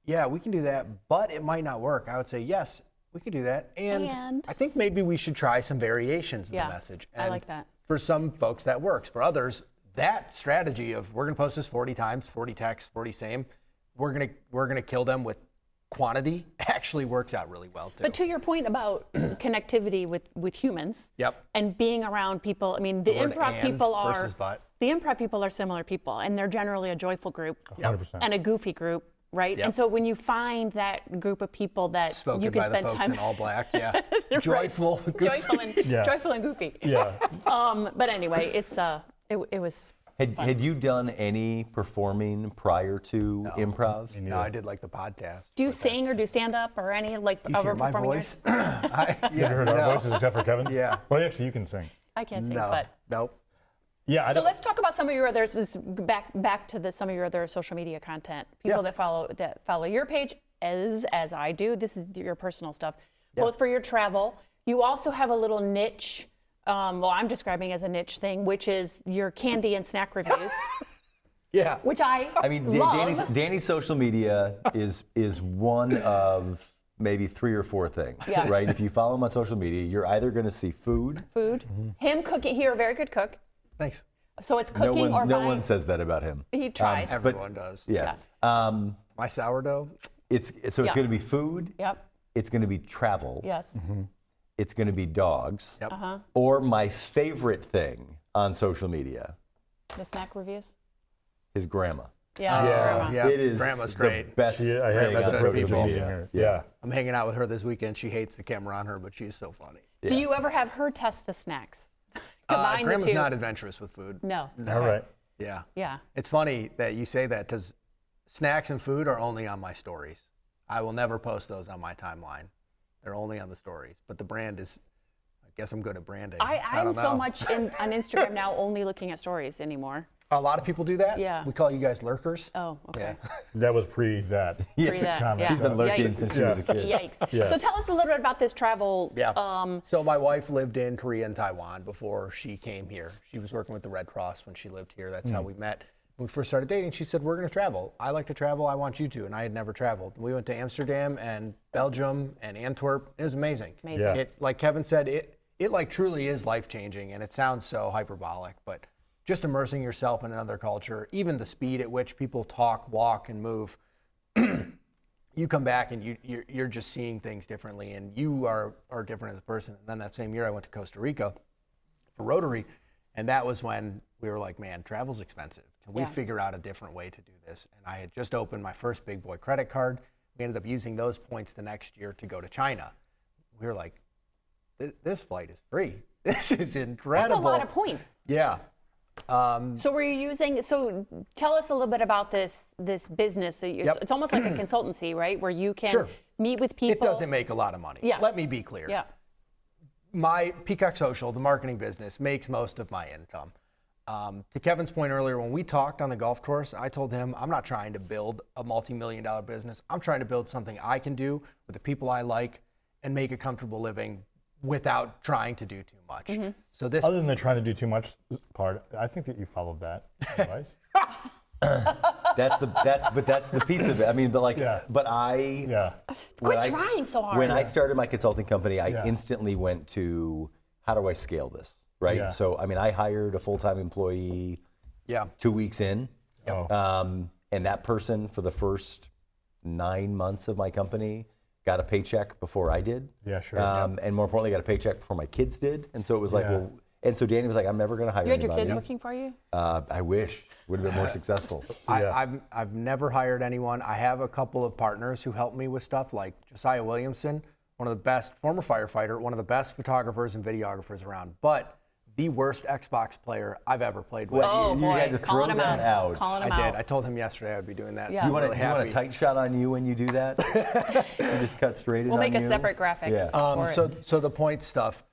yeah, we can do that, but it might not work, I would say, yes, we can do that. And I think maybe we should try some variations in the message. And I like that. For some folks, that works. For others, that strategy of we're going to post this 40 times, 40 texts, 40 same, we're going to kill them with quantity actually works out really well too. But to your point about connectivity with humans and being around people, I mean, the improv people are similar people, and they're generally a joyful group 100%. and a goofy group, right? And so when you find that group of people that Spoken you can by spend the folks time in all black, yeah, Right. joyful, joyful and goofy. Yeah. But anyway, it was. Had you done any performing prior to improv? No, I did like the podcast. Do you sing or do stand up or any like You hear my performing voice? arts? You ever heard our voices except for Kevin? Yeah. Well, actually, you can sing. I can't sing, No, but. nope. Yeah. So let's talk about some of your others. Back to some of your other social media content. People that follow your page as I do. This is your personal stuff, both for your travel. You also have a little niche. Well, I'm describing as a niche thing, which is your candy and snack reviews. Which I mean, love. Danny's social media is one of maybe 3 or 4 things, Yeah. right? If you follow him on social media, you're either going to see food. Him cooking. You're a very good cook. Thanks. So it's cooking or No buying. one says that about him. He tries. Everyone does. Yeah. My sourdough. It's Yeah. going to be food. Yep. It's going to be travel. Yes. It's going to be dogs. Yep. Or my favorite thing on social media, The snack reviews. his grandma. Yeah. Grandma. Yeah. It is Grandma's the great. best I thing have on the social privilege of meeting media. her. Yeah. Yeah. I'm hanging out with her this weekend. She hates the camera on her, but she's so funny. Do you ever have her test the snacks? Combine the Grandma's two. not adventurous with food. No. All right. Yeah. Yeah. It's funny that you say that because snacks and food are only on my stories. I will never post those on my timeline. They're only on the stories. But the brand is, I guess I'm good at branding. I'm don't so know. much on Instagram now, only looking at stories anymore. A lot of people do that. Yeah. We call you guys lurkers. Oh, okay. Yeah. That was pre that. Pre that, comment. yeah. She's been lurking Yikes. since she was a kid. Yikes. Yeah. So tell us a little bit about this travel. Yeah. So my wife lived in Korea and Taiwan before she came here. She was working with the Red Cross when she lived here. That's how we met. When we first started dating, she said, we're going to travel. I like to travel. I want you to. And I had never traveled. We went to Amsterdam and Belgium and Antwerp. It was amazing. Amazing. Yeah. It, like Kevin said, it like truly is life-changing. And it sounds so hyperbolic, but just immersing yourself in another culture, even the speed at which people talk, walk, and move, you come back and you're just seeing things differently, and you are different as a person. And then that same year, I went to Costa Rica for Rotary, and that was when we were like, man, travel's expensive. Can we figure out a different way to do this? And I had just opened my first big boy credit card. We ended up using those points the next year to go to China. We were like, this flight is free. This is incredible. That's a lot of points. Yeah. So were you using? So tell us a little bit about this business. So it's almost like a consultancy, right? Where you can meet with people. It doesn't make a lot of money. Yeah. Let me be clear. Yeah. My Peacock Social, the marketing business, makes most of my income. To Kevin's point earlier, when we talked on the golf course, I told him I'm not trying to build a multi-million-dollar business. I'm trying to build something I can do with the people I like and make a comfortable living without trying to do too much. So this, Other than the trying to do too much part, I think that you followed that advice. That's the piece of it. I mean, but like, but I. Quit trying so hard. When I started my consulting company, I instantly went to, how do I scale this, right? Yeah. So, I mean, I hired a full-time employee 2 weeks in, and that person for the first 9 months of my company got a paycheck before I did. Yeah, sure. And more importantly, got a paycheck before my kids did. And so it was like, well, and so Danny was like, I'm never going to hire You had anybody. your kids working for you? I wish. Would have been more successful. I've never hired anyone. I have a couple of partners who help me with stuff, like Josiah Williamson, one of the best, former firefighter, one of the best photographers and videographers around, but the worst Xbox player I've ever played with. Oh, you boy. had to throw Calling him that out. Calling him I out. did. I told him yesterday I would be doing that. Yeah. So Do you I'm want really a happy. tight shot on you when you do that? You just cut straight in We'll on make a you? separate graphic. Yeah. for it. So the points stuff,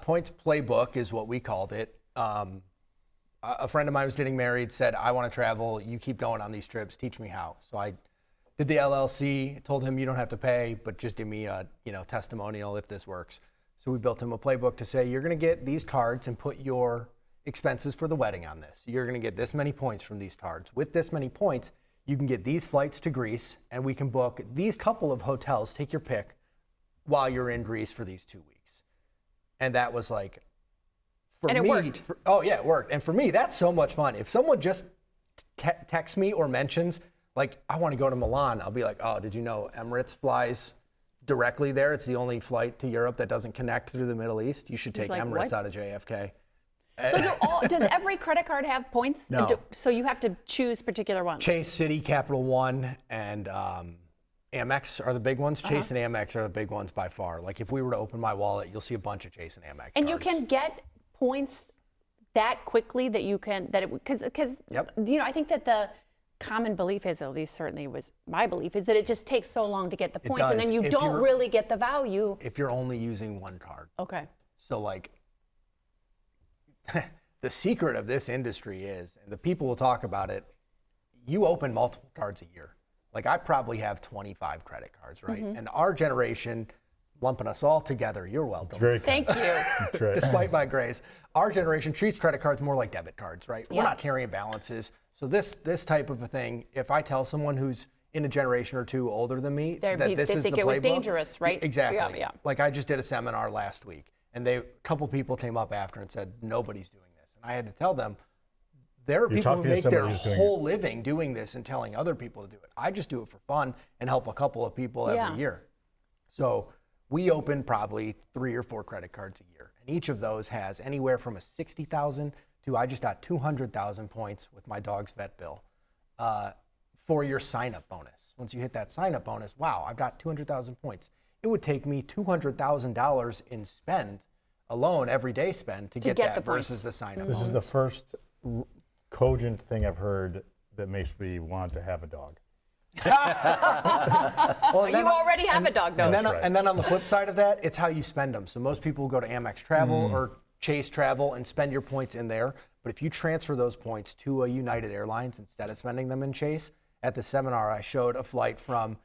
points playbook is what we called it. A friend of mine was getting married, said, I want to travel. You keep going on these trips. Teach me how. So I did the LLC, told him you don't have to pay, but just give me a testimonial if this works. So we built him a playbook to say, you're going to get these cards and put your expenses for the wedding on this. You're going to get this many points from these cards. With this many points, you can get these flights to Greece, and we can book these couple of hotels, take your pick, while you're in Greece for these 2 weeks. And that was like, for And it me, worked. It worked. And for me, that's so much fun. If someone just texts me or mentions, like, I want to go to Milan, I'll be like, oh, did you know Emirates flies directly there? It's the only flight to Europe that doesn't connect through the Middle East. You should take like, Emirates what? out of JFK. So does every credit card have points? No. So you have to choose particular ones? Chase, Citi, Capital One, and Amex are the big ones. Chase and Amex are the big ones by far. Like, if we were to open my wallet, you'll see a bunch of Chase and Amex And cards. you can get points that quickly that you can, because I think that the common belief is, at least certainly was my belief, is that it just takes so long to get the points, and does. then you If don't you're- really get the value. If you're only using one card. Okay. So, like, the secret of this industry is, and the people will talk about it, you open multiple cards a year. Like, I probably have 25 credit cards, right? And our generation, lumping us all together, you're welcome. It's very kind. Thank you. That's right. Despite my grace, our generation treats credit cards more like debit cards, right? Yeah. We're not carrying balances. So this type of a thing, if I tell someone who's in a generation or two older than me, They that this is think the it was playbook. dangerous, right? Exactly. Yeah. Like I just did a seminar last week, and a couple people came up after and said, nobody's doing this. And I had to tell them, there are people who make their whole living doing this and telling other people to do it. I just do it for fun and help a couple of people every year. So we open probably 3 or 4 credit cards a year, and each of those has anywhere from a 60,000 to I just got 200,000 points with my dog's vet bill for your sign-up bonus. Once you hit that sign-up bonus, wow, I've got 200,000 points. It would take me $200,000 in spend alone, everyday spend, to get that versus the sign-up bonus. This is the first cogent thing I've heard that makes me want to have a dog. Well, you already have a dog, though. And then on the flip side of that, it's how you spend them. So most people go to Amex Travel or Chase Travel and spend your points in there. But if you transfer those points to a United Airlines instead of spending them in Chase, at the seminar I showed a flight from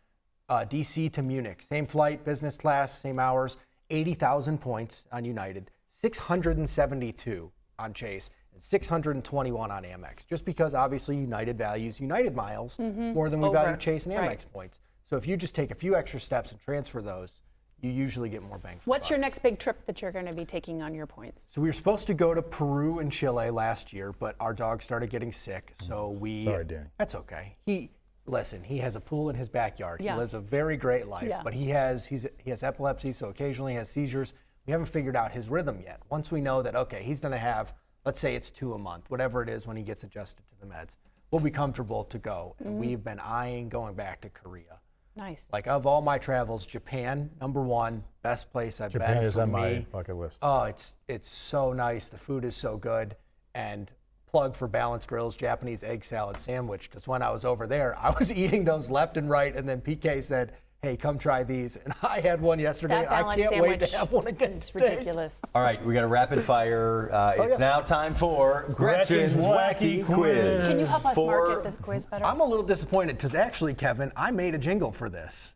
DC to Munich. Same flight, business class, same hours, 80,000 points on United, 672 on Chase, and 621 on Amex. Just because obviously United values United miles more than we value Chase and Amex points. So if you just take a few extra steps and transfer those, you usually get more bang for the buck. What's your next big trip that you're going to be taking on your points? So we were supposed to go to Peru and Chile last year, but our dog started getting sick, so we... Sorry, Danny. That's okay. He has a pool in his backyard. Yeah. He lives a very great life, Yeah. but he has epilepsy, so occasionally he has seizures. We haven't figured out his rhythm yet. Once we know that, okay, he's going to have, let's say it's 2 a month, whatever it is when he gets adjusted to the meds, we'll be comfortable to go. And we've been eyeing going back to Korea. Nice. Like of all my travels, Japan, #1, best place I've been for me. Japan is on my bucket list. Oh, it's so nice. The food is so good. And plug for Balanced Grill's Japanese egg salad sandwich, because when I was over there, I was eating those left and right, and then PK said, hey, come try these. And I had one yesterday. That I balanced can't wait to sandwich have one again. It's ridiculous. All right, we got a rapid fire. It's now time for Gretchen's Wacky Quiz. Can you help us market this quiz better? I'm a little disappointed because actually, Kevin, I made a jingle for this.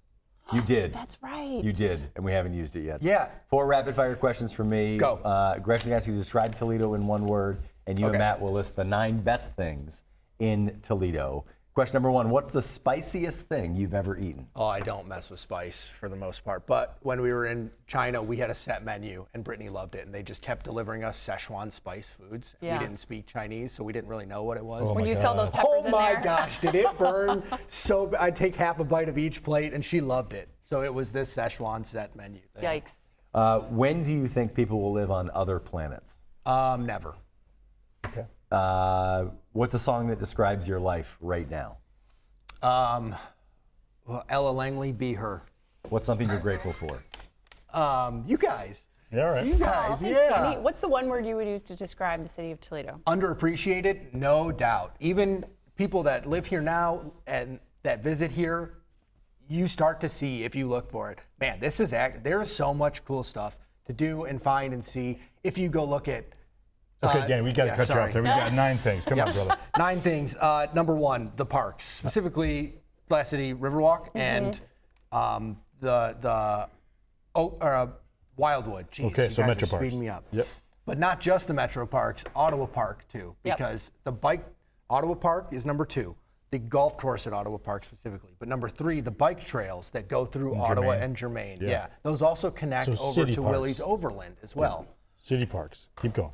You did. That's right. You did, and we haven't used it yet. Yeah. 4 rapid fire questions from me. Go. Gretchen asks you to describe Toledo in 1 word, and you and Matt will list the 9 best things in Toledo. Question number 1, what's the spiciest thing you've ever eaten? Oh, I don't mess with spice for the most part. But when we were in China, we had a set menu, and Brittany loved it. And they just kept delivering us Szechuan spice foods. Yeah. We didn't speak Chinese, so we didn't really know what it was. When you saw those peppers in there. Oh my gosh, did it burn so I'd take half a bite of each plate, and she loved it. So it was this Szechuan set menu thing. Yikes. When do you think people will live on other planets? Never. Okay. What's a song that describes your life right now? Well, Ella Langley, Be Her. What's something you're grateful for? You guys. Yeah, all right. You guys, Thanks, yeah. Danny. What's the one word you would use to describe the city of Toledo? Underappreciated, no doubt. Even people that live here now and that visit here, you start to see if you look for it. Man, there is so much cool stuff to do and find and see if you go look at. Okay, Danny, we got to cut you off there. We got 9 things. Come on, brother. 9 things. Number 1, the parks, specifically Glass City Riverwalk and Wildwood. Jeez, okay, so you guys Metro are Parks. speeding me up. Yep. But not just the Metro Parks, Ottawa Park too, because Ottawa Park is number 2. The golf course at Ottawa Park specifically. But number 3, the bike trails that go through Ottawa and Germain. Yeah. Those also connect over to Willie's Overland as well. City parks. Keep going.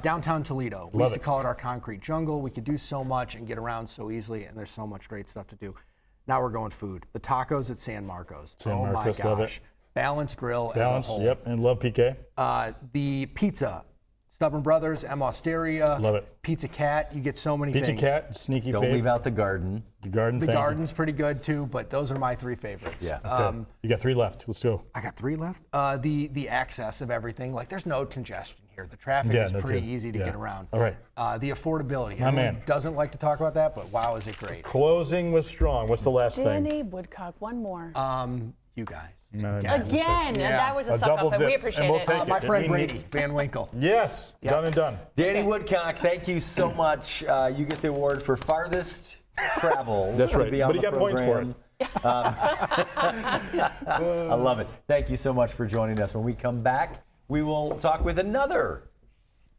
Downtown Toledo. We used to call it our concrete jungle. We could do so much and get around so easily, and there's so much great stuff to do. Now we're going food. The tacos at San Marcos. San Marcos, my gosh. love it. Balanced Grill Balance, as a whole. yep, and love PK. The pizza. Stubborn Brothers, M. Osteria. Love it. Pizza Cat. You get so many Pizza things. Cat, sneaky Don't fave. leave out the garden. The garden. The thank you. garden's pretty good too, but those are my 3 favorites. Yeah. Okay. You got 3 left. Let's go. I got 3 left. The access of everything. Like there's no congestion here. The traffic is pretty easy to get around. All right. The affordability. My Everyone man. doesn't like to talk about that, but wow, is it great. Closing was strong. What's the last thing? Danny Woodcock, one more. You guys. Again, that was a suck double up, and we dip, appreciate and we'll it. take My it. friend We Brady need- Van Winkle. Yes. Done and done. Danny Woodcock, thank you so much. You get the award for farthest travel. That's to right. be on But he the got points for program. I love it. Thank you so much for joining us. When we come back, we will talk with another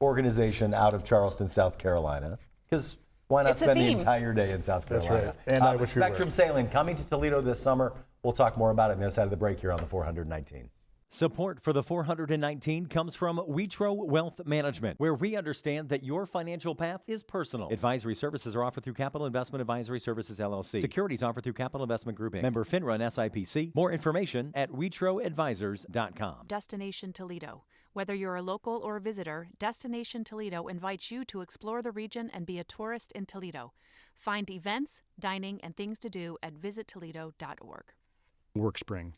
organization out of Charleston, South Carolina, because Why not It's a spend the theme. entire day in South Carolina? That's right. And I wish we were. Spectrum Sailing coming to Toledo this summer. We'll talk more about it on the other side of the break here on the 419. Support for the 419 comes from Witro Wealth Management, where we understand that your financial path is personal. Advisory services are offered through Capital Investment Advisory Services, LLC. Securities offered through Capital Investment Group, Inc. Member FINRA and SIPC. More information at witroadvisors.com. Destination Toledo. Whether you're a local or a visitor, Destination Toledo invites you to explore the region and be a tourist in Toledo. Find events, dining, and things to do at visittoledo.org. WorkSpring.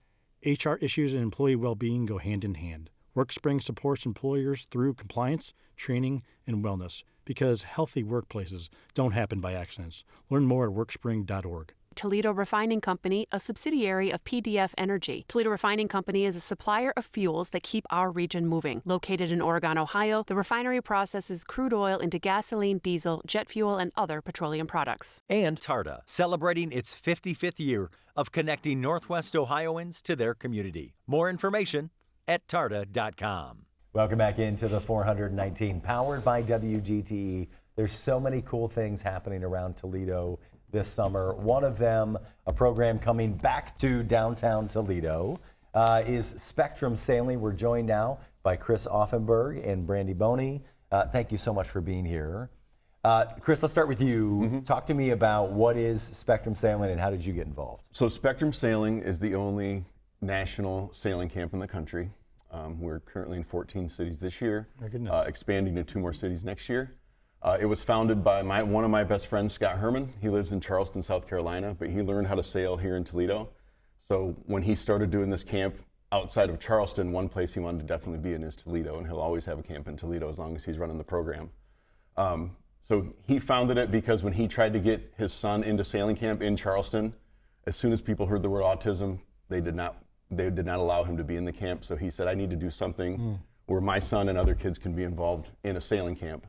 HR issues and employee well-being go hand in hand. WorkSpring supports employers through compliance, training, and wellness because healthy workplaces don't happen by accidents. Learn more at workspring.org. Toledo Refining Company, a subsidiary of PDF Energy. Toledo Refining Company is a supplier of fuels that keep our region moving. Located in Oregon, Ohio, the refinery processes crude oil into gasoline, diesel, jet fuel, and other petroleum products. And TARTA, celebrating its 55th year of connecting Northwest Ohioans to their community. More information at tarta.com. Welcome back into the 419, powered by WGTE. There's so many cool things happening around Toledo this summer. One of them, a program coming back to downtown Toledo, is Spectrum Sailing. We're joined now by Chris Offenberg and Brandy Boney. Thank you so much for being here. Chris, let's start with you. Talk to me about what is Spectrum Sailing and how did you get involved? So Spectrum Sailing is the only national sailing camp in the country. We're currently in 14 cities this year, expanding to 2 more cities next year. It was founded by one of my best friends, Scott Herman. He lives in Charleston, South Carolina, but he learned how to sail here in Toledo. So when he started doing this camp outside of Charleston, one place he wanted to definitely be in is Toledo, and he'll always have a camp in Toledo as long as he's running the program. So he founded it because when he tried to get his son into sailing camp in Charleston, as soon as people heard the word autism, they did not allow him to be in the camp. So he said, I need to do something where my son and other kids can be involved in a sailing camp.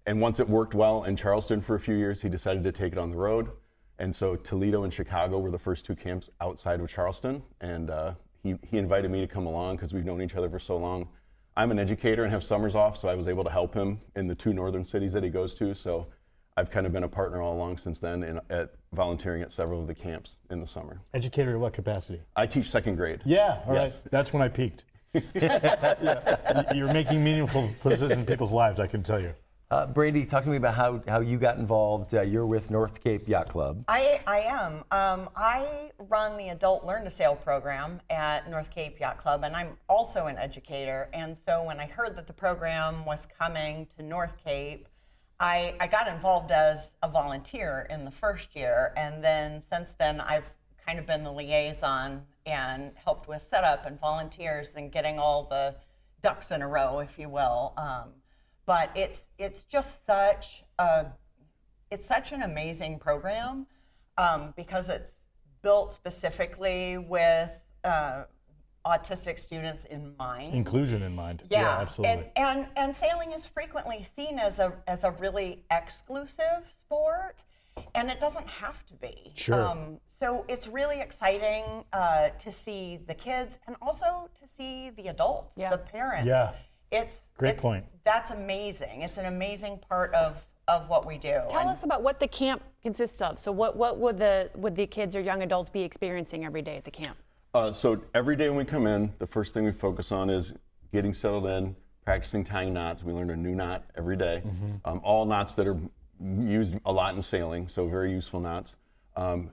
And once it worked well in Charleston for a few years, he decided to take it on the road. And so Toledo and Chicago were the first 2 camps outside of Charleston. And he invited me to come along because we've known each other for so long. I'm an educator and have summers off, so I was able to help him in the 2 northern cities that he goes to. So I've kind of been a partner all along since then at volunteering at several of the camps in the summer. Educator in what capacity? I teach 2nd grade. Yeah, all Yes. right. That's when I peaked. Yeah. You're making meaningful positions in people's lives, I can tell you. Brandy, talk to me about how you got involved. You're with North Cape Yacht Club. I am. I run the Adult Learn to Sail program at North Cape Yacht Club, and I'm also an educator. And so when I heard that the program was coming to North Cape, I got involved as a volunteer in the first year. And then since then, I've kind of been the liaison and helped with setup and volunteers and getting all the ducks in a row, if you will. But it's just such an amazing program because it's built specifically with autistic students in mind. Inclusion in mind. Yeah, absolutely. And sailing is frequently seen as a really exclusive sport, and it doesn't have to be. Sure. So it's really exciting to see the kids and also to see the adults, the parents. Yeah. Great point. That's amazing. It's an amazing part of what we do. Tell us about what the camp consists of. So what would the kids or young adults be experiencing every day at the camp? So every day when we come in, the first thing we focus on is getting settled in, practicing tying knots. We learn a new knot every day. All knots that are used a lot in sailing, so very useful knots.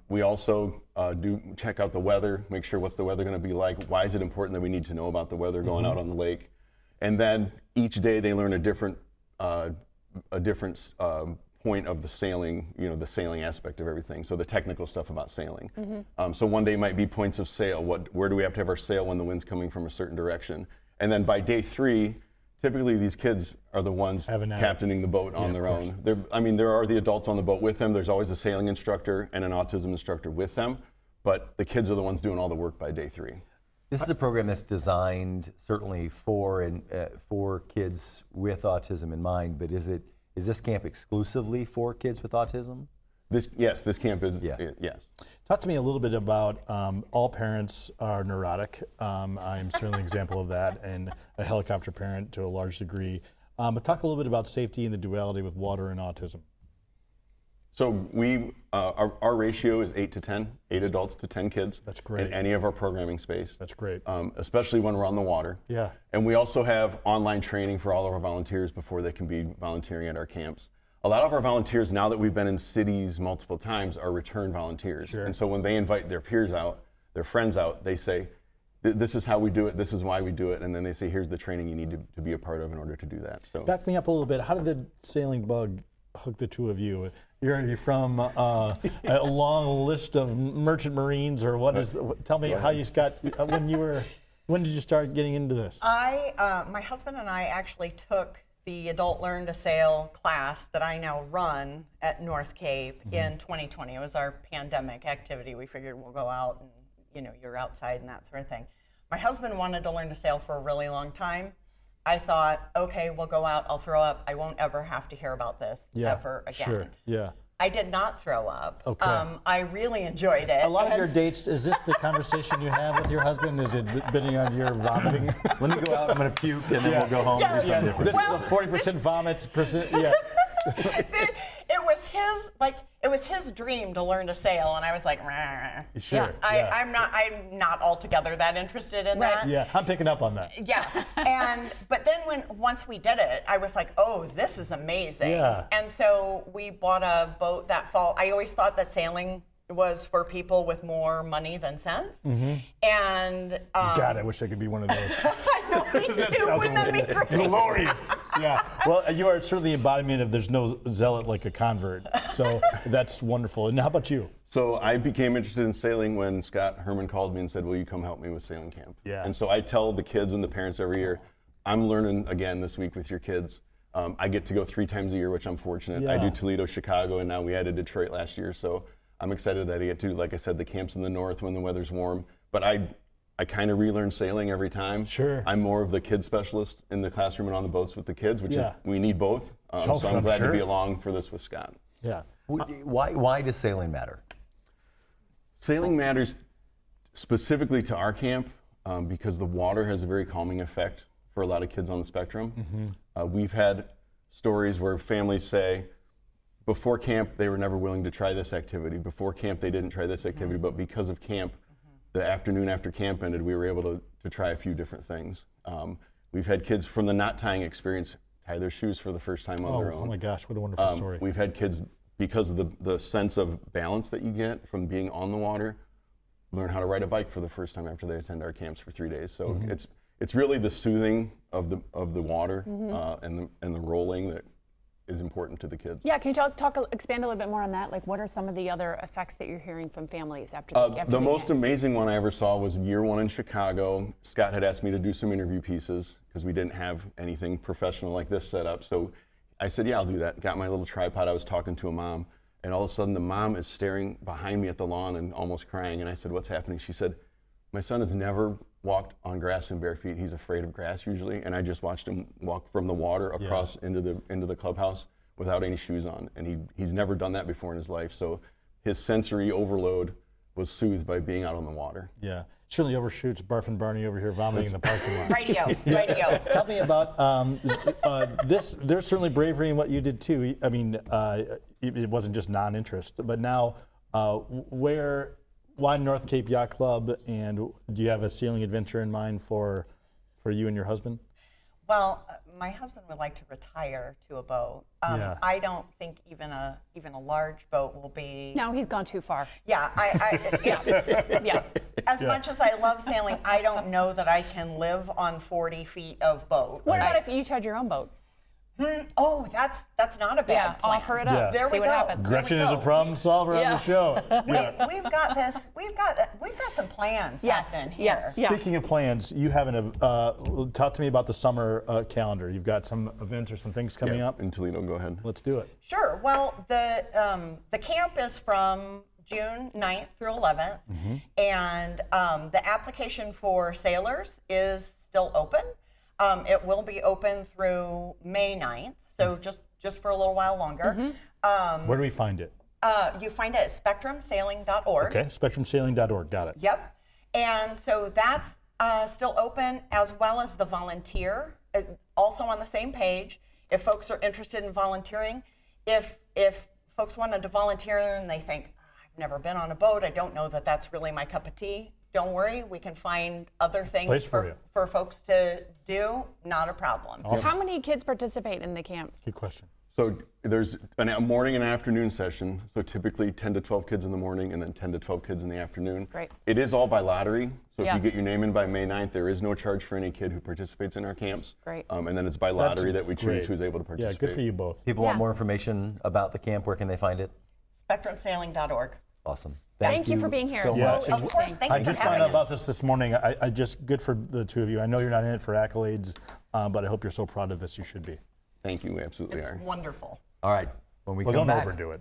We also do check out the weather, make sure what's the weather going to be like. Why is it important that we need to know about the weather going out on the lake? And then each day they learn a different point of the sailing, the sailing aspect of everything. So the technical stuff about sailing. So one day might be points of sail. Where do we have to have our sail when the wind's coming from a certain direction? And then by day 3, typically these kids are the ones captaining the boat on their own. There are the adults on the boat with them. There's always a sailing instructor and an autism instructor with them, but the kids are the ones doing all the work by day 3. This is a program that's designed certainly for kids with autism in mind, but is this camp exclusively for kids with autism? This camp is, yes. Talk to me a little bit about all parents are neurotic. I'm certainly an example of that, and a helicopter parent to a large degree. But talk a little bit about safety and the duality with water and autism. So we, our ratio is 8 to 10, 8 adults to 10 kids. That's great. In any of our programming space. That's great. Especially when we're on the water. Yeah. And we also have online training for all of our volunteers before they can be volunteering at our camps. A lot of our volunteers, now that we've been in cities multiple times, are return volunteers. Sure. And so when they invite their peers out, their friends out, they say, this is how we do it, this is why we do it, and then they say, here's the training you need to be a part of in order to do that. So back me up a little bit. How did the sailing bug hook the two of you? You're from a long list of merchant marines, or what is? Tell me how you got when did you start getting into this? My husband and I actually took the Adult Learn to Sail class that I now run at North Cape in 2020. It was our pandemic activity. We figured we'll go out and, you're outside and that sort of thing. My husband wanted to learn to sail for a really long time. I thought, okay, we'll go out, I'll throw up. I won't ever have to hear about this ever again. Sure. Yeah. I did not throw up. Okay. I really enjoyed it. A lot of your dates, is this the conversation you have with your husband? Is it bidding on your vomiting? Let me go out, I'm going to puke, and then we'll go home and do something different. This is a 40% vomit percent. Yeah. It was his dream to learn to sail, and I was like, rah. Sure. I'm not altogether that interested in that. Yeah, I'm picking up on that. Yeah, but then once we did it, I was like, oh, this is amazing. Yeah. And so we bought a boat that fall. I always thought that sailing was for people with more money than sense. And God, I wish I could be one of those. I know, me too. Wouldn't that be great? Glorious. Yeah. Well, you are certainly the embodiment of there's no zealot like a convert. So that's wonderful. And how about you? So I became interested in sailing when Scott Herman called me and said, will you come help me with sailing camp? Yeah. And so I tell the kids and the parents every year, I'm learning again this week with your kids. I get to go 3 times a year, which I'm fortunate. I do Toledo, Chicago, and now we added Detroit last year. So I'm excited that I get to, like I said, the camps in the north when the weather's warm. But I kind of relearn sailing every time. Sure. I'm more of the kid specialist in the classroom and on the boats with the kids, which we need both. So I'm glad to be along for this with Scott. Yeah. Why does sailing matter? Sailing matters specifically to our camp because the water has a very calming effect for a lot of kids on the spectrum. We've had stories where families say, before camp, they were never willing to try this activity. Before camp, they didn't try this activity, but because of camp, the afternoon after camp ended, we were able to try a few different things. We've had kids from the knot tying experience tie their shoes for the first time on their own. Oh my gosh, what a wonderful story. We've had kids, because of the sense of balance that you get from being on the water, learn how to ride a bike for the first time after they attend our camps for 3 days. So it's really the soothing of the water and the rolling that is important to the kids. Yeah, can you expand a little bit more on that? Like, what are some of the other effects that you're hearing from families after the most amazing one I ever saw was year 1 in Chicago. Scott had asked me to do some interview pieces because we didn't have anything professional like this set up. So I said, yeah, I'll do that. Got my little tripod. I was talking to a mom, and all of a sudden the mom is staring behind me at the lawn and almost crying. And I said, what's happening? She said, my son has never walked on grass in bare feet. He's afraid of grass usually, and I just watched him walk from the water across into the clubhouse without any shoes on, and he's never done that before in his life. So his sensory overload was soothed by being out on the water. Yeah, certainly overshoots Barf and Barney over here vomiting in the parking lot. Radio. Tell me about this. There's certainly bravery in what you did too. I mean, it wasn't just non-interest, but now why North Cape Yacht Club, and do you have a sailing adventure in mind for you and your husband? Well, my husband would like to retire to a boat. I don't think even a large boat will be. No, he's gone too far. Yeah, As much as I love sailing, I don't know that I can live on 40 feet of boat. What about if you each had your own boat? Oh, that's not a bad plan. Offer it up. There See we what go. happens. Gretchen is a problem solver on the show. We've got this. We've got some plans happening here. Speaking of plans, you have talk to me about the summer calendar. You've got some events or some things coming up in Toledo. Go ahead. Let's do it. Sure. Well, the camp is from June 9th through 11th, and the application for sailors is still open. It will be open through May 9th, so just for a little while longer. Where do we find it? You find it at spectrumsailing.org. Okay, spectrumsailing.org, got it. Yep. And so that's still open, as well as the volunteer, also on the same page. If folks are interested in volunteering, if folks wanted to volunteer and they think, I've never been on a boat, I don't know that that's really my cup of tea. Don't worry, we can find other things for folks to do, not a problem. Awesome. How many kids participate in the camp? Good question. So there's a morning and afternoon session. So typically 10 to 12 kids in the morning and then 10 to 12 kids in the afternoon. Great. It is all by lottery. So if you get your name in by May 9th, there is no charge for any kid who participates in our camps. Great. And then it's by lottery that we choose who's able to participate. Yeah, good for you both. People want more information about the camp. Where can they find it? SpectrumSailing.org. Awesome. Thank you for being here. So interesting. Of course, thank you I just for found having out about us. this morning. I just, good for the two of you. I know you're not in it for accolades, but I hope you're so proud of this. You should be. Thank you, we absolutely It's are. wonderful. All right. When we come don't back, overdo it.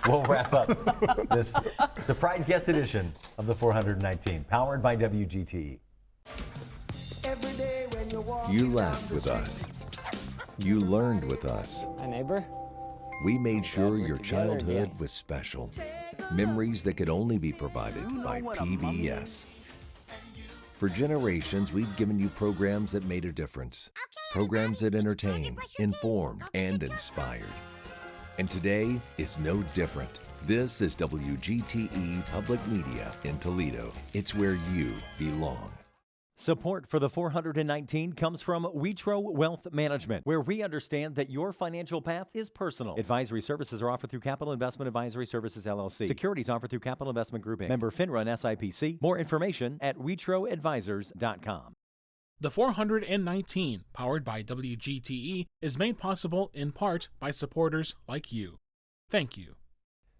We'll wrap up this surprise guest edition of the 419, powered by WGTE. You laughed with us. You learned with us. Hi, neighbor. We made sure your childhood was special. Memories that could only be provided by PBS. For generations, we've given you programs that made a difference. Programs that entertain, inform, and inspired. And today is no different. This is WGTE Public Media in Toledo. It's where you belong. Support for the 419 comes from Witro Wealth Management, where we understand that your financial path is personal. Advisory services are offered through Capital Investment Advisory Services, LLC. Securities offered through Capital Investment Group, Inc. Member FINRA and SIPC. More information at witroadvisors.com. The 419, powered by WGTE, is made possible in part by supporters like you. Thank you.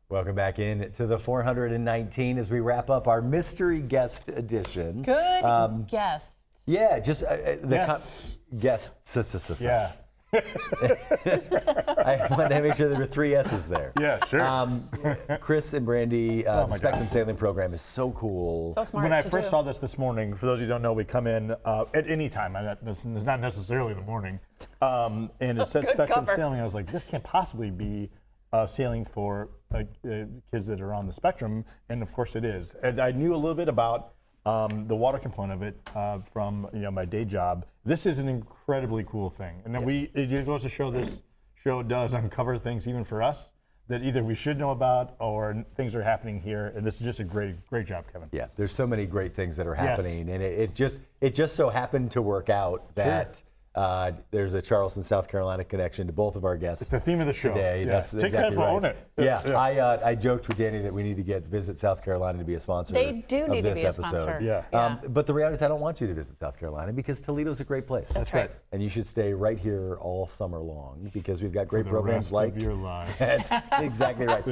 Welcome back in to the 419 as we wrap up our mystery guest edition. Good guest. Yeah, just Yes. guests. Yeah. I wanted to make sure there were 3 S's there. Yeah, sure. Chris and Brandy, the my Spectrum gosh. Sailing Program is so cool. So smart When I to first do. saw this morning, for those of you who don't know, we come in at any time. It's not necessarily in the morning. And it said Good Spectrum cover. Sailing. I was like, this can't possibly be sailing for kids that are on the spectrum. And of course it is. And I knew a little bit about the water component of it from my day job. This is an incredibly cool thing. And then it goes to show this show does uncover things even for us that either we should know about or things are happening here. And this is just a great job, Kevin. Yeah, there's so many great things that are Yes. happening, and it just so happened to work out that there's a Charleston, South Carolina connection to both of our guests. It's the theme of the show. today. Yeah. That's Take exactly that for right. own it. Yeah, Yeah. I joked with Danny that we need to visit South Carolina to be a sponsor. They do of need to this be a episode. sponsor. Yeah. But the reality is, I don't want you to visit South Carolina because Toledo's a great place. That's right. And you should stay right here all summer long because we've got great the programs rest like of your life. That's exactly right.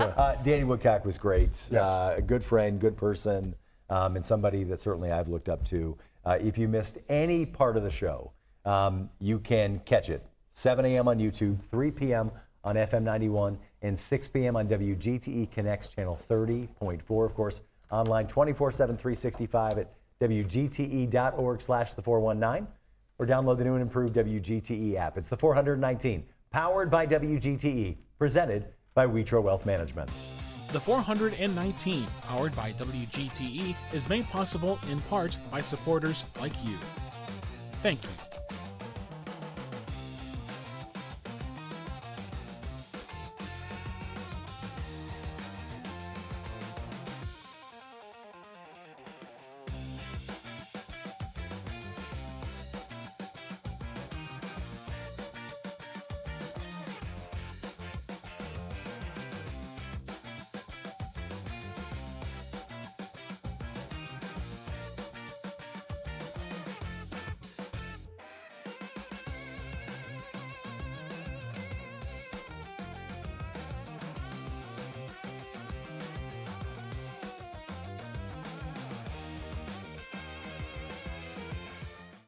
Danny Woodcock was great. Yes. A good friend, good person, and somebody that certainly I've looked up to. If you missed any part of the show, you can catch it 7 a.m. on YouTube, 3 p.m. on FM 91, and 6 p.m. on WGTE Connects channel 30.4. Of course, online 24/7, 365 at WGTE.org/the419, or download the new and improved WGTE app. It's the 419, powered by WGTE, presented by Witro Wealth Management. The 419, powered by WGTE, is made possible in part by supporters like you. Thank you.